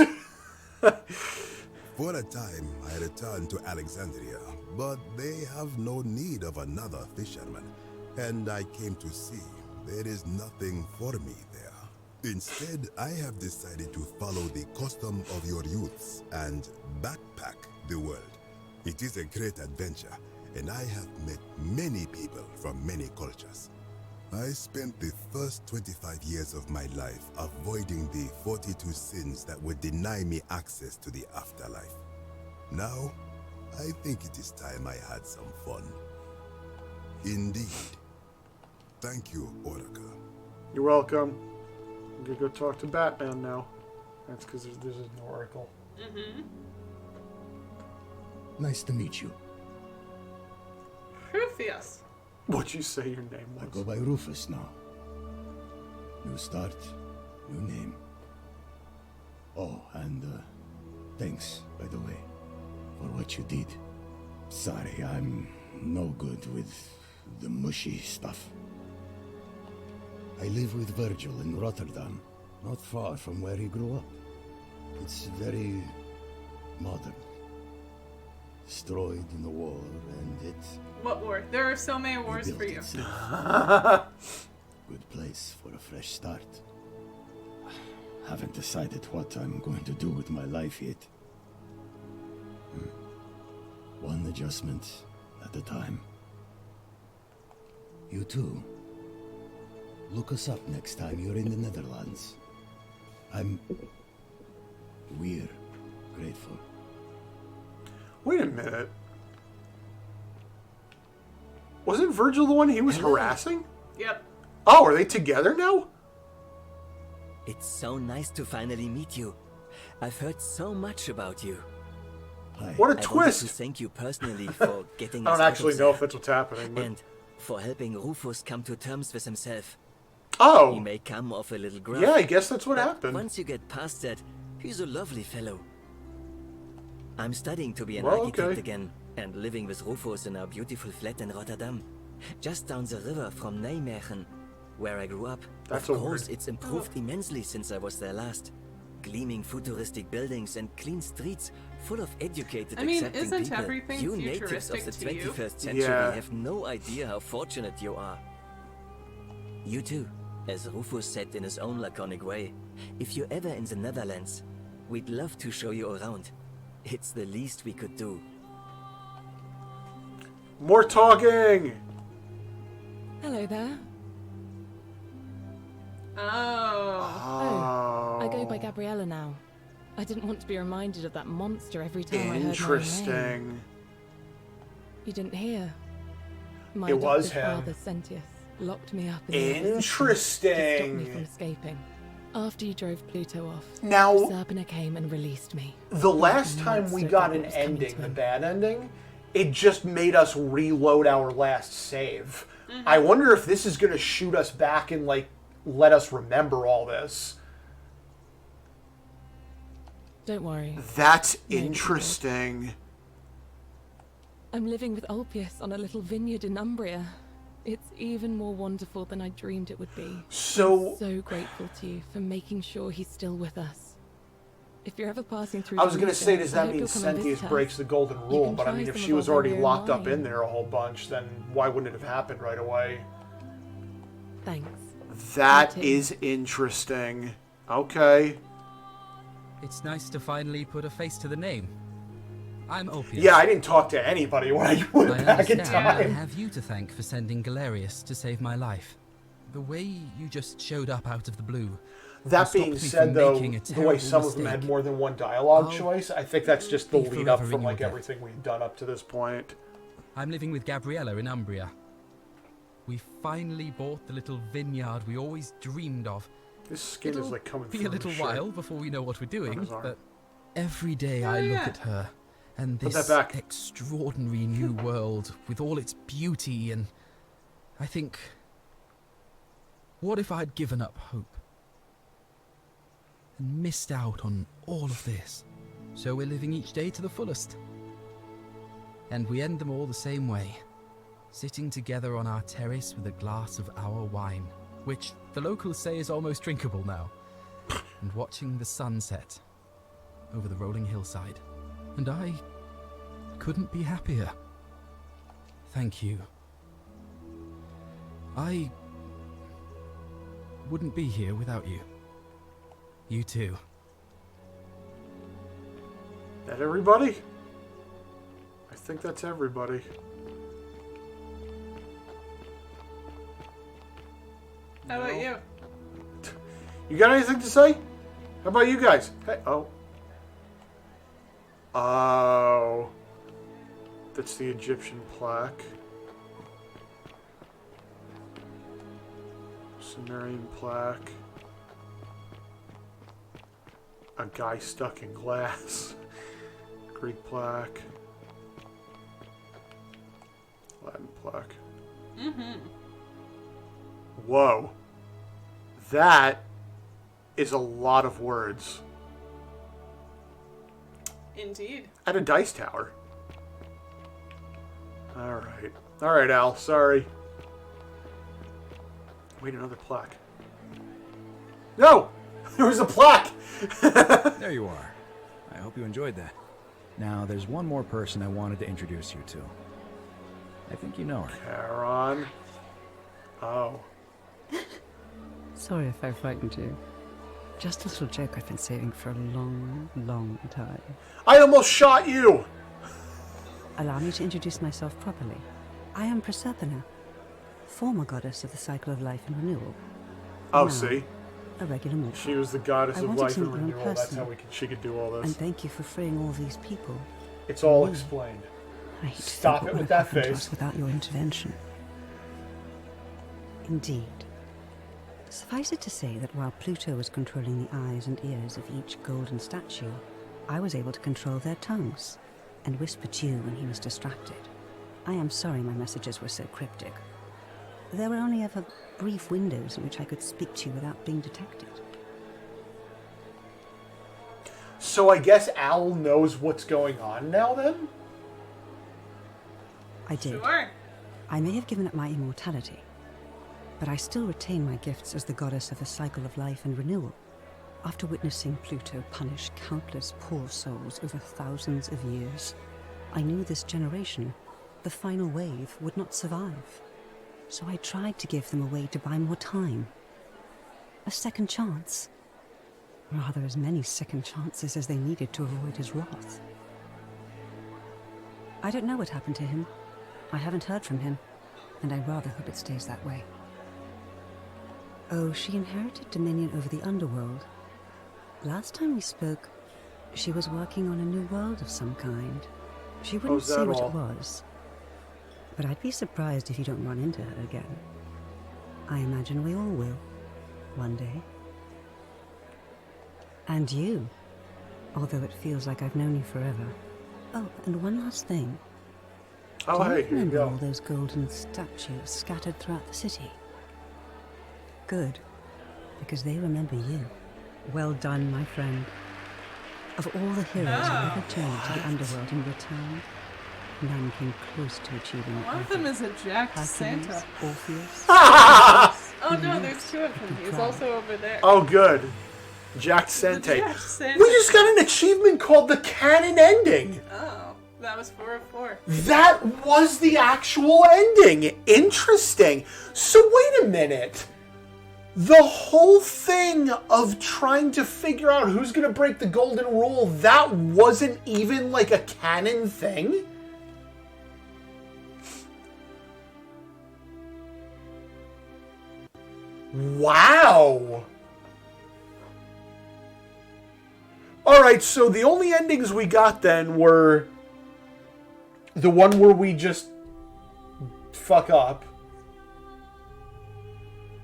For a time, I returned to Alexandria, but they have no need of another fisherman, and I came to see there is nothing for me there. Instead, I have decided to follow the custom of your youths and backpack the world. It is a great adventure, and I have met many people from many cultures. I spent the first 25 years of my life avoiding the 42 sins that would deny me access to the afterlife. Now, I think it is time I had some fun. Indeed. Thank you, Oracle. You're welcome. I'm gonna go talk to Batman now. That's because there's an oracle. Mm-hmm. Nice to meet you. Rufus. What'd you say your name I was? go by Rufus now. New start, new name. Oh, and thanks, by the way, for what you did. Sorry, I'm no good with the mushy stuff. I live with Virgil in Rotterdam, not far from where he grew up. It's very modern. Destroyed in the war, and it... What war? There are so many wars rebuilt for you. itself. Good place for a fresh start. Haven't decided what I'm going to do with my life yet. One adjustment at a time. You too. Look us up next time you're in the Netherlands. We're grateful. Wait a minute. Wasn't Virgil the one he was harassing? Yep. Oh, are they together now? It's so nice to finally meet you. I've heard so much about you. What a I wanted twist! to thank you personally for getting I us don't out actually of know there. if that's what's happening, but... And for helping Rufus come to terms with himself. Oh! He may come off a little gruff. Yeah, I guess that's what but happened. Once you get past that, he's a lovely fellow. I'm studying to be an Well, architect okay. again, and living with Rufus in our beautiful flat in Rotterdam, just down the river from Nijmegen, where I grew up. That's of a course, word. it's improved immensely since I was there last. Gleaming futuristic buildings and clean streets full of educated, I mean, accepting isn't people. everything You natives of the futuristic to you? 21st century Yeah. have no idea how fortunate you are. You too, as Rufus said in his own laconic way. If you're ever in the Netherlands, we'd love to show you around. It's the least we could do. More talking! Hello there. Oh. I go by Gabriella now. I didn't want to be reminded of that monster every time I heard my name. Interesting. You didn't hear? My It was adopted him. father, Sentius, locked me up in the to stop me Interesting. from escaping. After you drove Pluto off, Now- Serpina came and released me. The last time we monster got that an was coming ending, to the him. bad ending, it just made us reload our last save. I wonder if this is going to shoot us back and, like, let us remember all this. Don't worry. That's Maybe. interesting. I'm living with Ulpius on a little vineyard in Umbria. It's even more wonderful than I dreamed it would be. So- I'm so grateful to you for making sure he's still with us. If you're ever passing through I was the going to say, region, does I that hope mean you'll come and Sentius visit us. breaks the golden You rule? can But I try mean, if some she of was our already very locked up wine. in there a whole bunch, then why wouldn't it have happened right away? Thanks. That Me too. is interesting. Okay. It's nice to finally put a face to the name. I'm Ulpius. Yeah, I didn't talk to anybody when I went I back in understand I time. have you to thank for sending Galerius to save my life. The way you just showed up out of the blue. That stopped being me said, from though, making a the way terrible some of them had mistake. more than one dialogue I'll choice, I think that's just the be lead up forever from in your like debt. everything we've done up to this point. I'm living with Gabriella in Umbria. We finally bought the little vineyard we always dreamed of. This skin It'll is like coming be through a little shit. while before we know what we're doing, his arm. but every day I look at her and Put this that back. extraordinary new world with all its beauty, and I think, what if I'd given up hope? and missed out on all of this. So we're living each day to the fullest. And we end them all the same way, sitting together on our terrace with a glass of our wine, which the locals say is almost drinkable now, and watching the sunset over the rolling hillside. And I couldn't be happier. Thank you. I wouldn't be here without you. You too. That everybody? I think that's everybody. How about you? You got anything to say? How about you guys? Hey, oh. Oh. That's the Egyptian plaque. Sumerian plaque. A guy stuck in glass. Greek plaque. Latin plaque. Mm-hmm. Whoa. That is a lot of words. Indeed. At a dice tower. Alright. Alright, Al. Sorry. Wait, another plaque. No! There was a plaque! There you are. I hope you enjoyed that. Now, there's one more person I wanted to introduce you to. I think you know her. Charon. Oh. Sorry if I frightened you. Just a little joke I've been saving for a long, long time. I almost shot you! Allow me to introduce myself properly. I am Proserpina, former goddess of the cycle of life and renewal. Oh, Now, see? a regular mortal. She was the goddess I of wanted life to and meet you in renewal. That's person. how she could do all this. And thank you for freeing all these people. It's all explained. I hate to Stop think it what with would that happen to face. us without your intervention. Indeed. Suffice it to say that while Pluto was controlling the eyes and ears of each golden statue, I was able to control their tongues and whisper to you when he was distracted. I am sorry my messages were so cryptic. There were only ever brief windows in which I could speak to you without being detected. So I guess Al knows what's going on now, then? I did. Sure. I may have given up my immortality, but I still retain my gifts as the goddess of the cycle of life and renewal. After witnessing Pluto punish countless poor souls over thousands of years, I knew this generation, the final wave, would not survive. So I tried to give them a way to buy more time. A second chance. Rather, as many second chances as they needed to avoid his wrath. I don't know what happened to him. I haven't heard from him, and I rather hope it stays that way. Oh, she inherited dominion over the underworld. Last time we spoke, she was working on a new world of some kind. She wouldn't is that say what all? it was, but I'd be surprised if you don't run into her again. I imagine we all will, one day. And you, although it feels like I've known you forever. Oh, and one last thing. Oh, Do hey, you here you remember go. all those golden statues scattered throughout the city? Good, because they remember you. Well done, my friend. Of all the heroes who ever journeyed to the underworld and returned, none came close to achieving One of everything. them is a jacked Hercules, Santa. Orpheus. Oh no, there's two of them. He's also over there. Oh, good. Jack Sente. Jack Sente. We just got an achievement called the canon ending. Oh, that was 4 of 4. That was the actual ending. Interesting. So wait a minute. The whole thing of trying to figure out who's going to break the golden rule, that wasn't even like a canon thing? Wow. Alright, so the only endings we got then were the one where we just fuck up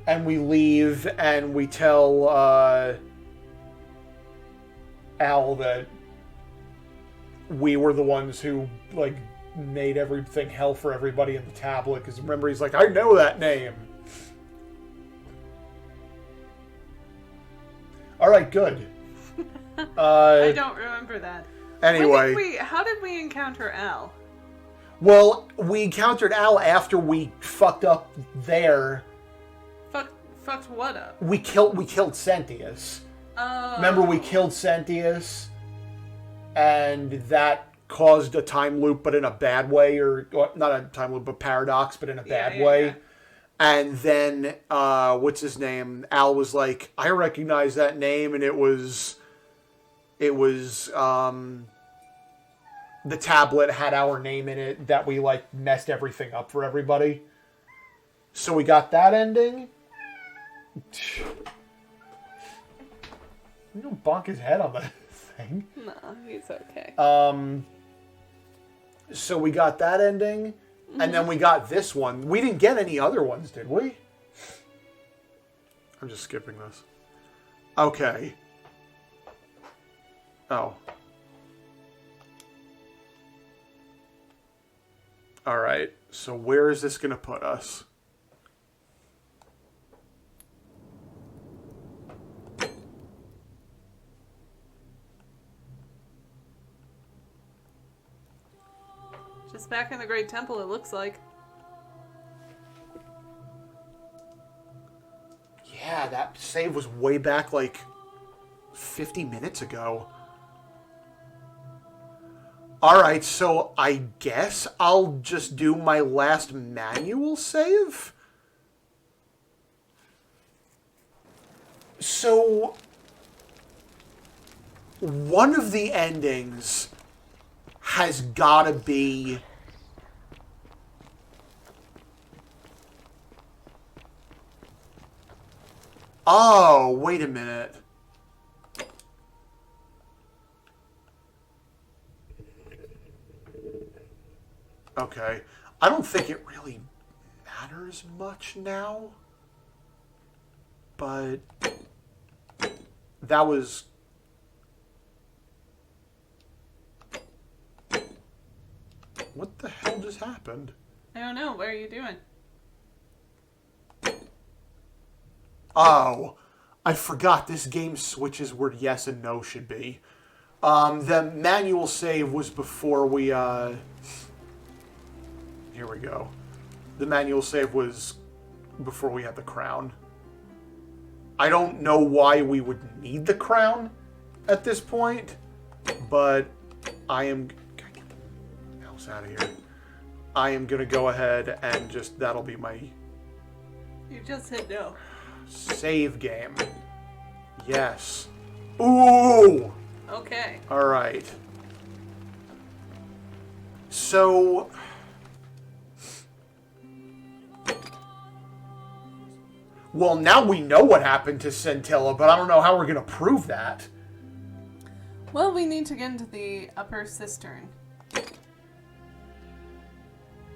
and we leave and we tell Al that we were the ones who like made everything hell for everybody in the tablet, because remember he's like, I know that name. Alright, good. I don't remember that. Anyway. How did we encounter Al? Well, we encountered Al after we fucked up there. Fucked what up? We killed Sentius. Oh. Remember, we killed Sentius, and that caused a time loop, but in a bad way, or not a time loop, but paradox, but in a bad way. Yeah. And then, what's his name? Al was like, I recognize that name, and it was, the tablet had our name in it that we, like, messed everything up for everybody. So we got that ending. You don't bonk his head on the thing. No, he's okay. So we got that ending, and then we got this one. We didn't get any other ones, did we? I'm just skipping this. Okay. Oh. Alright, so where is this going to put us? Just back in the Great Temple, it looks like. Yeah, that save was way back, like, 50 minutes ago. Alright, so I guess I'll just do my last manual save? So, one of the endings has gotta be... Oh, wait a minute. Okay. I don't think it really matters much now. But that was... What the hell just happened? I don't know. What are you doing? Oh, I forgot this game switches where yes and no should be. The manual save was before we, Here we go. The manual save was before we had the crown. I don't know why we would need the crown at this point, but I am... Gotta get the else out of here. I am gonna go ahead and just... That'll be my... You just said no. Save game. Yes. Ooh! Okay. Alright. So... Well, now we know what happened to Scintilla, but I don't know how we're going to prove that. Well, we need to get into the upper cistern.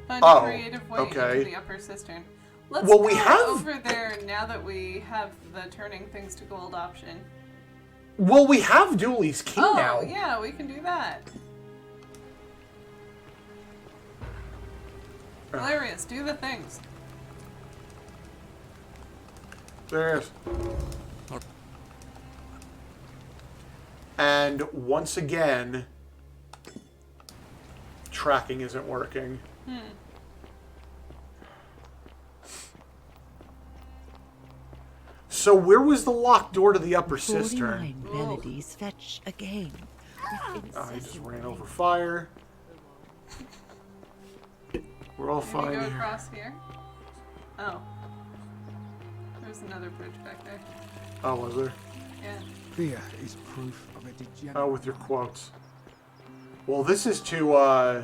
Find a creative way into the upper cistern. Let's go over there now that we have the turning things to gold option. Well, we have Dooley's key now. Oh, yeah, we can do that. Hilarious, do the things. There it is. And once again, tracking isn't working. So where was the locked door to the upper cistern? 49 melodies fetch again. I just ran over fire. We're all fine. Can you go here. across here? Oh. There's another bridge back there. Oh, was there? Yeah. Fear is proof of a degenerate. Oh, with your quotes. Well, this is to,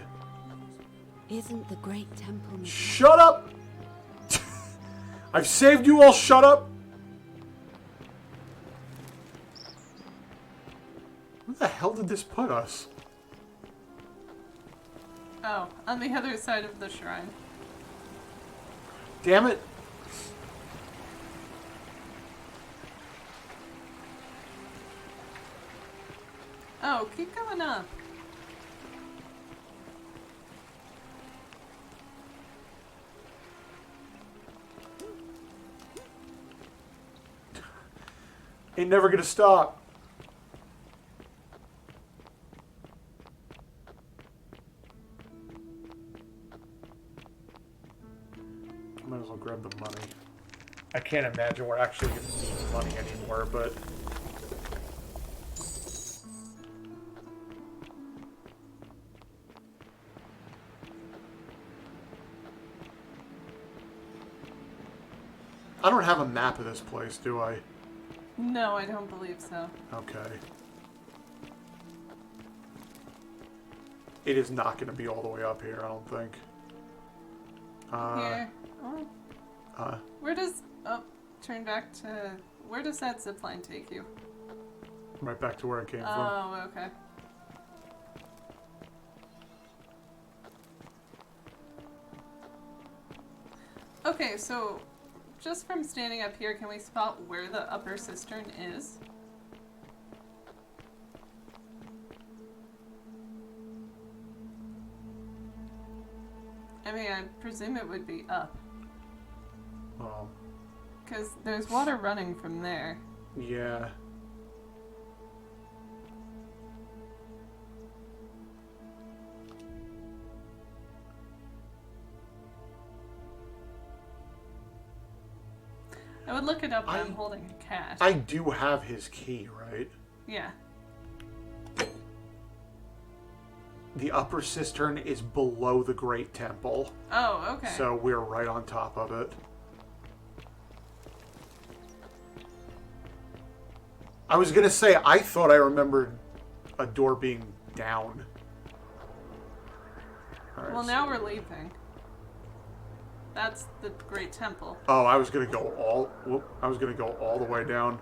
Isn't the Great Temple... Shut up! I've saved you all, shut up! Where the hell did this put us? Oh, on the other side of the shrine. Damn it. Oh, keep going up. Ain't never gonna stop. grab the money. I can't imagine we're actually going to need money anymore, but... I don't have a map of this place, do I? No, I don't believe so. Okay. It is not going to be all the way up here, I don't think. Here. Oh. Where does... Oh, turn back to... Where does that zipline take you? Right back to where I came from. Oh, okay. Okay, so... Just from standing up here, can we spot where the upper cistern is? I mean, I presume it would be up. Oh. Because there's water running from there. Yeah. I would look it up when I'm holding a cash. I do have his key, right? Yeah. The upper cistern is below the Great Temple. Oh, okay. So we're right on top of it. I was going to say, I thought I remembered a door being down. Right, well, now we're leaving. That's the Great Temple. Oh, I was going to go all the way down.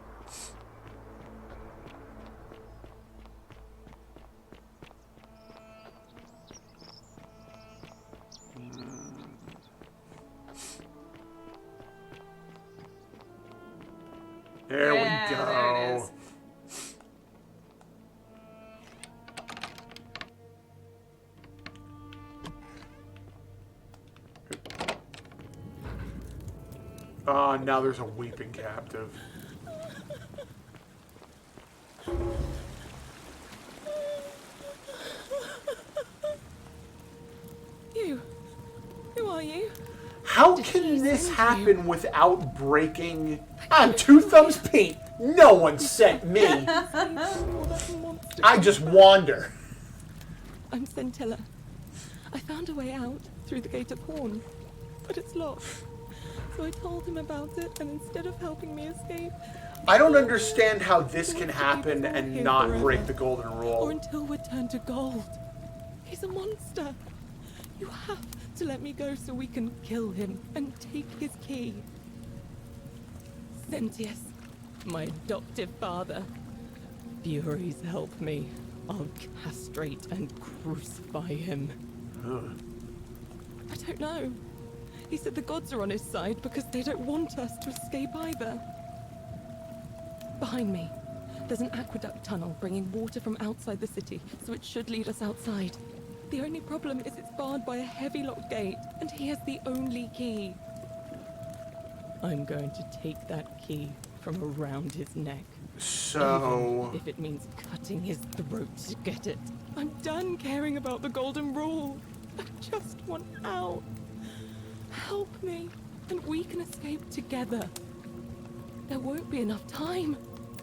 There we go. There it is. Oh, now there's a weeping captive. You? Who are you? How can this happen without breaking... I'm Two Thumbs Pete. No one sent me. I just wander. I'm Scintilla. I found a way out through the Gate of Horn, but it's locked. So I told him about it, and instead of helping me escape... I don't understand how this can happen and not break the golden Or rule. until we're turned to gold. He's a monster. You have to let me go so we can kill him and take his key. Sentius, my adoptive father. Furies help me. I'll castrate and crucify him. I don't know. He said the gods are on his side because they don't want us to escape either. Behind me, there's an aqueduct tunnel bringing water from outside the city, so it should lead us outside. The only problem is it's barred by a heavy locked gate, and he has the only key. I'm going to take that key from around his neck. So... Even if it means cutting his throat to get it. I'm done caring about the golden rule. I just want out. Help me, and we can escape together. There won't be enough time.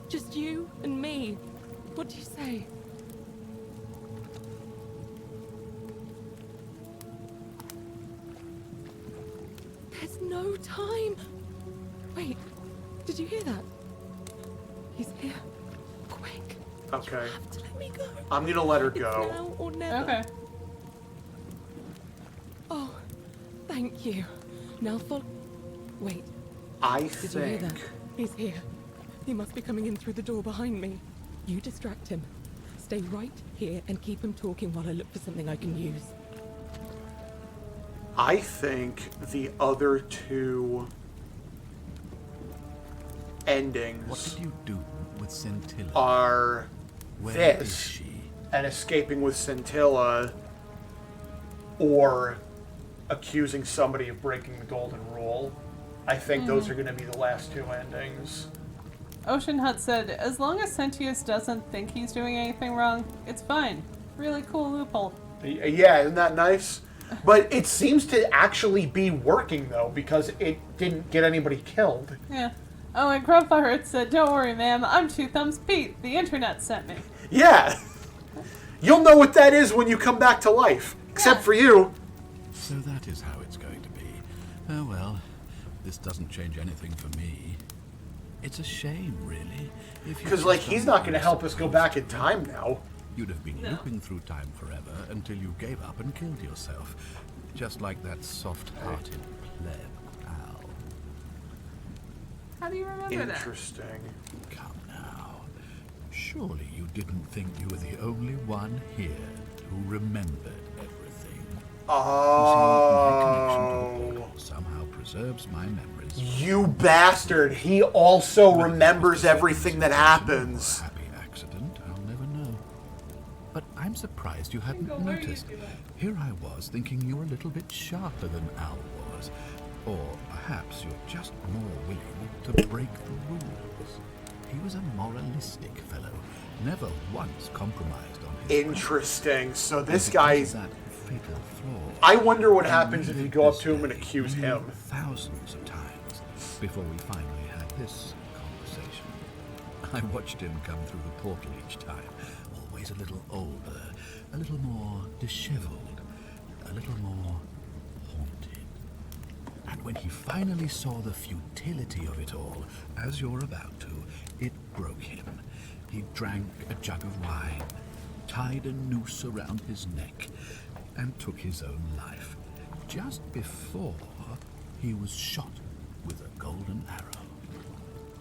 Just you and me. What do you say? There's no time. Wait, did you hear that? He's here. Quick. Okay. You have to let me go. I'm gonna let her It's go. now or never. Okay. Oh, thank you. Now follow. Wait. Did you hear that? He's here. He must be coming in through the door behind me. You distract him. Stay right here and keep him talking while I look for something I can use. I think the other two endings What did you do with Scintilla? are Where this is she? and escaping with Scintilla, or accusing somebody of breaking the golden rule. I think those are going to be the last two endings. Ocean Hut said, as long as Sentius doesn't think he's doing anything wrong, it's fine. Really cool loophole. Yeah, isn't that nice? But it seems to actually be working, though, because it didn't get anybody killed. Yeah. Oh, and Grandpa Hurt said, "Don't worry, ma'am. I'm Two Thumbs Pete. The internet sent me." Yeah. You'll know what that is when you come back to life. Except for you. So that is how it's going to be. Oh well, this doesn't change anything for me. It's a shame, really. Because, like, he's not going to help us go back in time now. You'd have been looping through time forever until you gave up and killed yourself. Just like that soft-hearted pleb, Al. How do you remember that? Interesting. Come now. Surely you didn't think you were the only one here who remembered everything. Oh. You see, my connection to the portal somehow preserves my memories. You bastard. He also remembers everything that happens. Accident, I'll never know. But I'm surprised you hadn't noticed. Here I was thinking you were a little bit sharper than Al was. Or perhaps you're just more willing to break the rules. He was a moralistic fellow, never once compromised on his Interesting. So this guy's... that fatal flaw. I wonder what happens if you go up to him and accuse him. Thousands of times before we finally had this conversation. I watched him come through the portal each time, always a little older, a little more disheveled, a little more haunted. And when he finally saw the futility of it all, as you're about to, it broke him. He drank a jug of wine, tied a noose around his neck, and took his own life, just before he was shot with a golden arrow.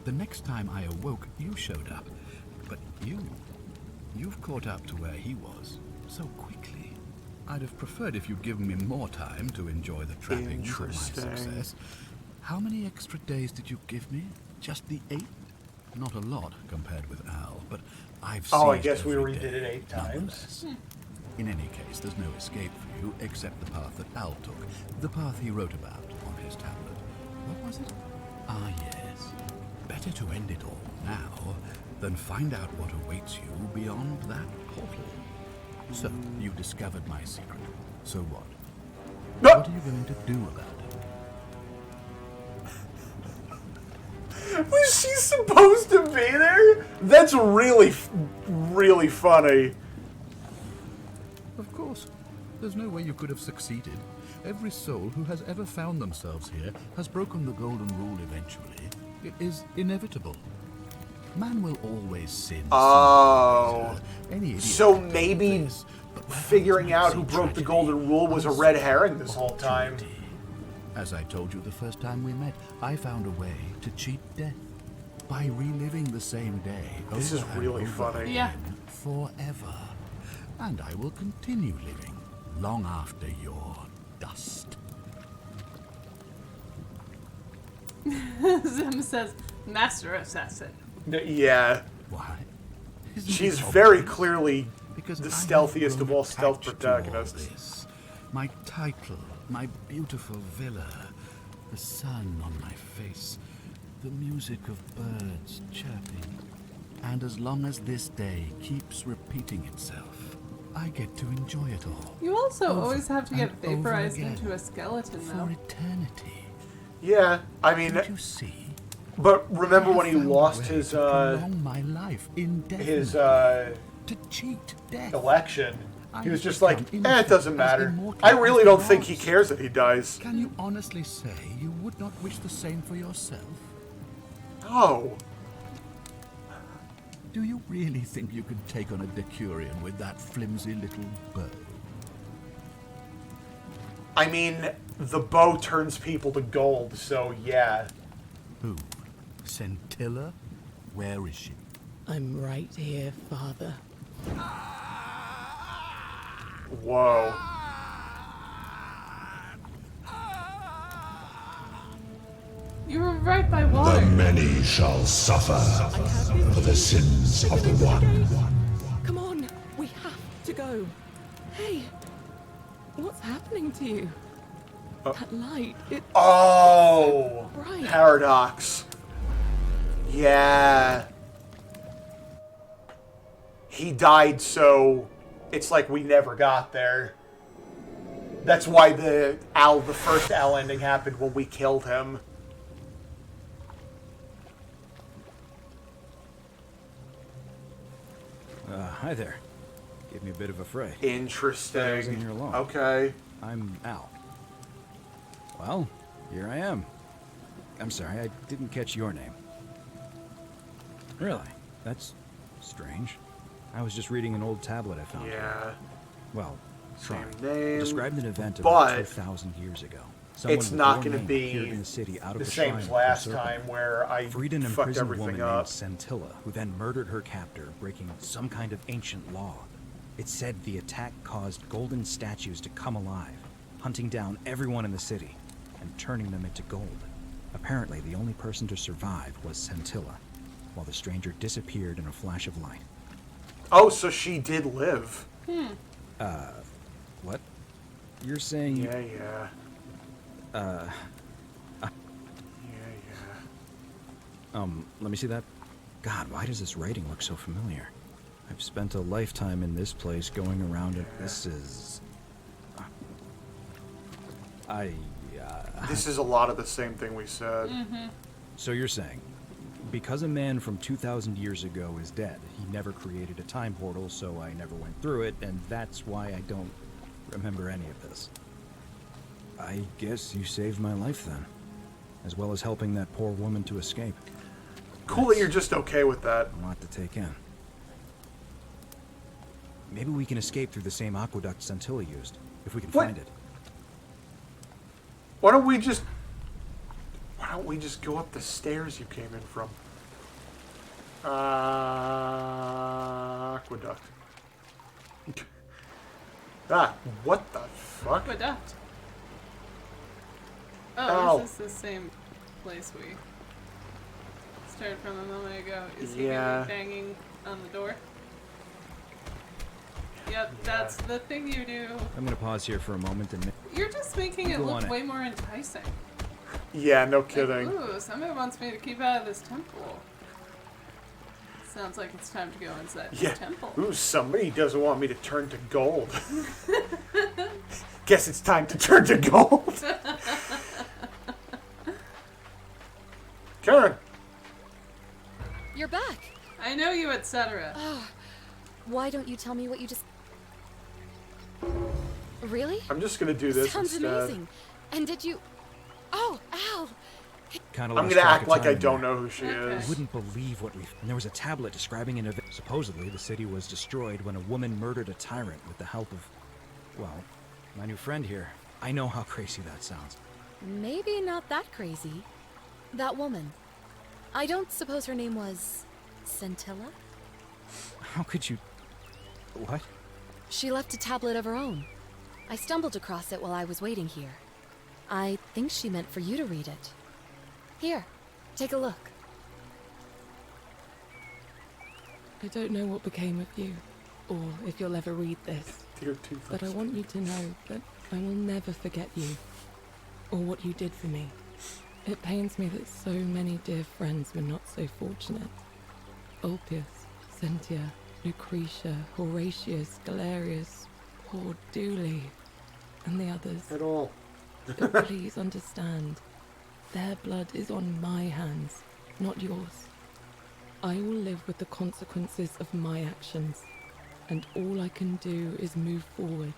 The next time I awoke, you showed up, but you've caught up to where he was so quickly. I'd have preferred if you'd given me more time to enjoy the trappings of my success. How many extra days did you give me? Just the 8? Not a lot compared with Al, but I've Oh, I seized guess we every redid day, it 8 times. In any case, there's no escape for you except the path that Al took, the path he wrote about on his tablet. What was it? Ah, yes. Better to end it all now than find out what awaits you beyond that portal. So, you discovered my secret. So what? What are you going to do about it? Was she supposed to be there? That's really, really funny. Of course. There's no way you could have succeeded. Every soul who has ever found themselves here has broken the golden rule eventually. It is inevitable. Man will always sin. Oh. Any idiot So maybe figuring out who broke the golden rule was a red herring this whole time. As I told you the first time we met, I found a way to cheat death by reliving the same day. This is over and really over funny. Yeah. again forever. And I will continue living long after your dust. Zim says, "Master Assassin." Yeah. Why? She's very clearly the stealthiest of all stealth protagonists. My title, my beautiful villa, the sun on my face, the music of birds chirping. And as long as this day keeps repeating itself, I get to enjoy it all. You also Over always have to get and over vaporized again. into a skeleton, For though. eternity. Yeah, I mean... Don't you see? But remember when he I found a lost way his, to prolong my life his, to cheat death. election? He was I just like, become it doesn't innocent, matter. as immortal I as really the don't think he gods. cares that he dies. Can you honestly say you would not wish the same for yourself? No. Do you really think you could take on a Decurion with that flimsy little bow? I mean, the bow turns people to gold, so yeah. Who? Scintilla? Where is she? I'm right here, Father. Whoa. You were right by water. The many shall suffer for the sins of the one. Come on, we have to go. Hey, what's happening to you? That light, it... Oh! Right. Paradox. Yeah. He died, so it's like we never got there. That's why the first Al ending happened when we killed him. Hi there. Gave me a bit of a fray. Interesting. I was in here alone. Okay. I'm Al. Well, here I am. I'm sorry, I didn't catch your name. Really? That's strange. I was just reading an old tablet I found. Yeah. Well, Same sorry. name. Described an event but about 2,000 years ago. Someone it's with not your going to name be appeared in the city out of the the same shrine as of last Serpent. time where I freed an fucked imprisoned everything woman up. named Scintilla, who then murdered her captor, breaking some kind of ancient law. It said the attack caused golden statues to come alive, hunting down everyone in the city and turning them into gold. Apparently, the only person to survive was Scintilla, while the stranger disappeared in a flash of light. Oh, so she did live. What? You're saying... Yeah, yeah. Let me see that. God, why does this writing look so familiar? I've spent a lifetime in this place going around it. This is... This is a lot of the same thing we said. So you're saying, because a man from 2,000 years ago is dead, he never created a time portal, so I never went through it, and that's why I don't remember any of this. I guess you saved my life then, as well as helping that poor woman to escape. Cool that you're just okay with that. A lot to take in. Maybe we can escape through the same aqueduct Scintilla used, if we can find it. Why don't we just go up the stairs you came in from? Aqueduct. What the fuck? Aqueduct. Ow. Oh, this is the same place we started from a moment ago. Is he gonna be banging on the door? Yep, that's the thing you do. I'm gonna pause here for a moment and... You're just making it Go look on it. way more enticing. Yeah, no kidding. Like, ooh, somebody wants me to keep out of this temple. Sounds like it's time to go inside this temple. Ooh, somebody doesn't want me to turn to gold. Guess it's time to turn to gold. Karen. You're back. I know you, etc. Oh, why don't you tell me what you just... Really? I'm just gonna do this Sounds instead. amazing. And did you... Oh, Al! Kinda I'm lost gonna track act of like I time don't there. know who she You is. wouldn't believe what we've... And there was a tablet describing an event. Supposedly, the city was destroyed when a woman murdered a tyrant with the help of... Well, my new friend here. I know how crazy that sounds. Maybe not that crazy. That woman. I don't suppose her name was... Scintilla? How could you... What? She left a tablet of her own. I stumbled across it while I was waiting here. I think she meant for you to read it. Here, take a look. I don't know what became of you, or if you'll ever read this. But I want you to know that I will never forget you, or what you did for me. It pains me that so many dear friends were not so fortunate. Ulpius, Cynthia, Lucretia, Horatius, Galerius, poor Dooley, and the others. At all. But please understand, their blood is on my hands, not yours. I will live with the consequences of my actions, and all I can do is move forward,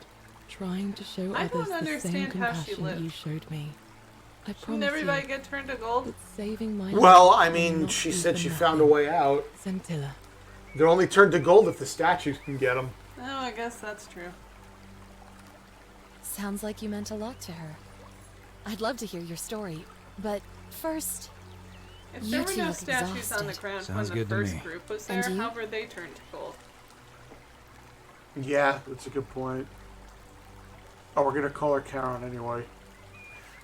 trying to show I don't others the same understand how she compassion lived. you showed me. I Shouldn't promise everybody you get turned to gold? that saving my Well, life I will mean, not she be said for she nothing. found a way out. Scintilla. They're only turned to gold if the statues can get them. Oh, I guess that's true. Sounds like you meant a lot to her. I'd love to hear your story, but first... If you there were two no look statues on the exhausted. ground Sounds when the good to first me. group was And there, you? how were they turned to gold? Yeah, that's a good point. Oh, we're gonna call her Karen anyway.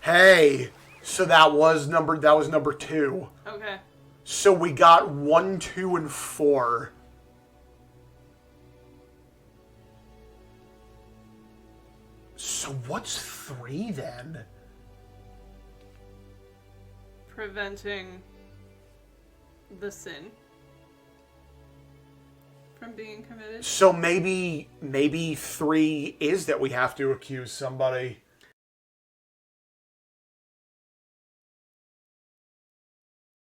Hey, so that was number 2. Okay. So we got 1, 2, and 4. So what's 3 then? Preventing the sin from being committed. So maybe 3 is that we have to accuse somebody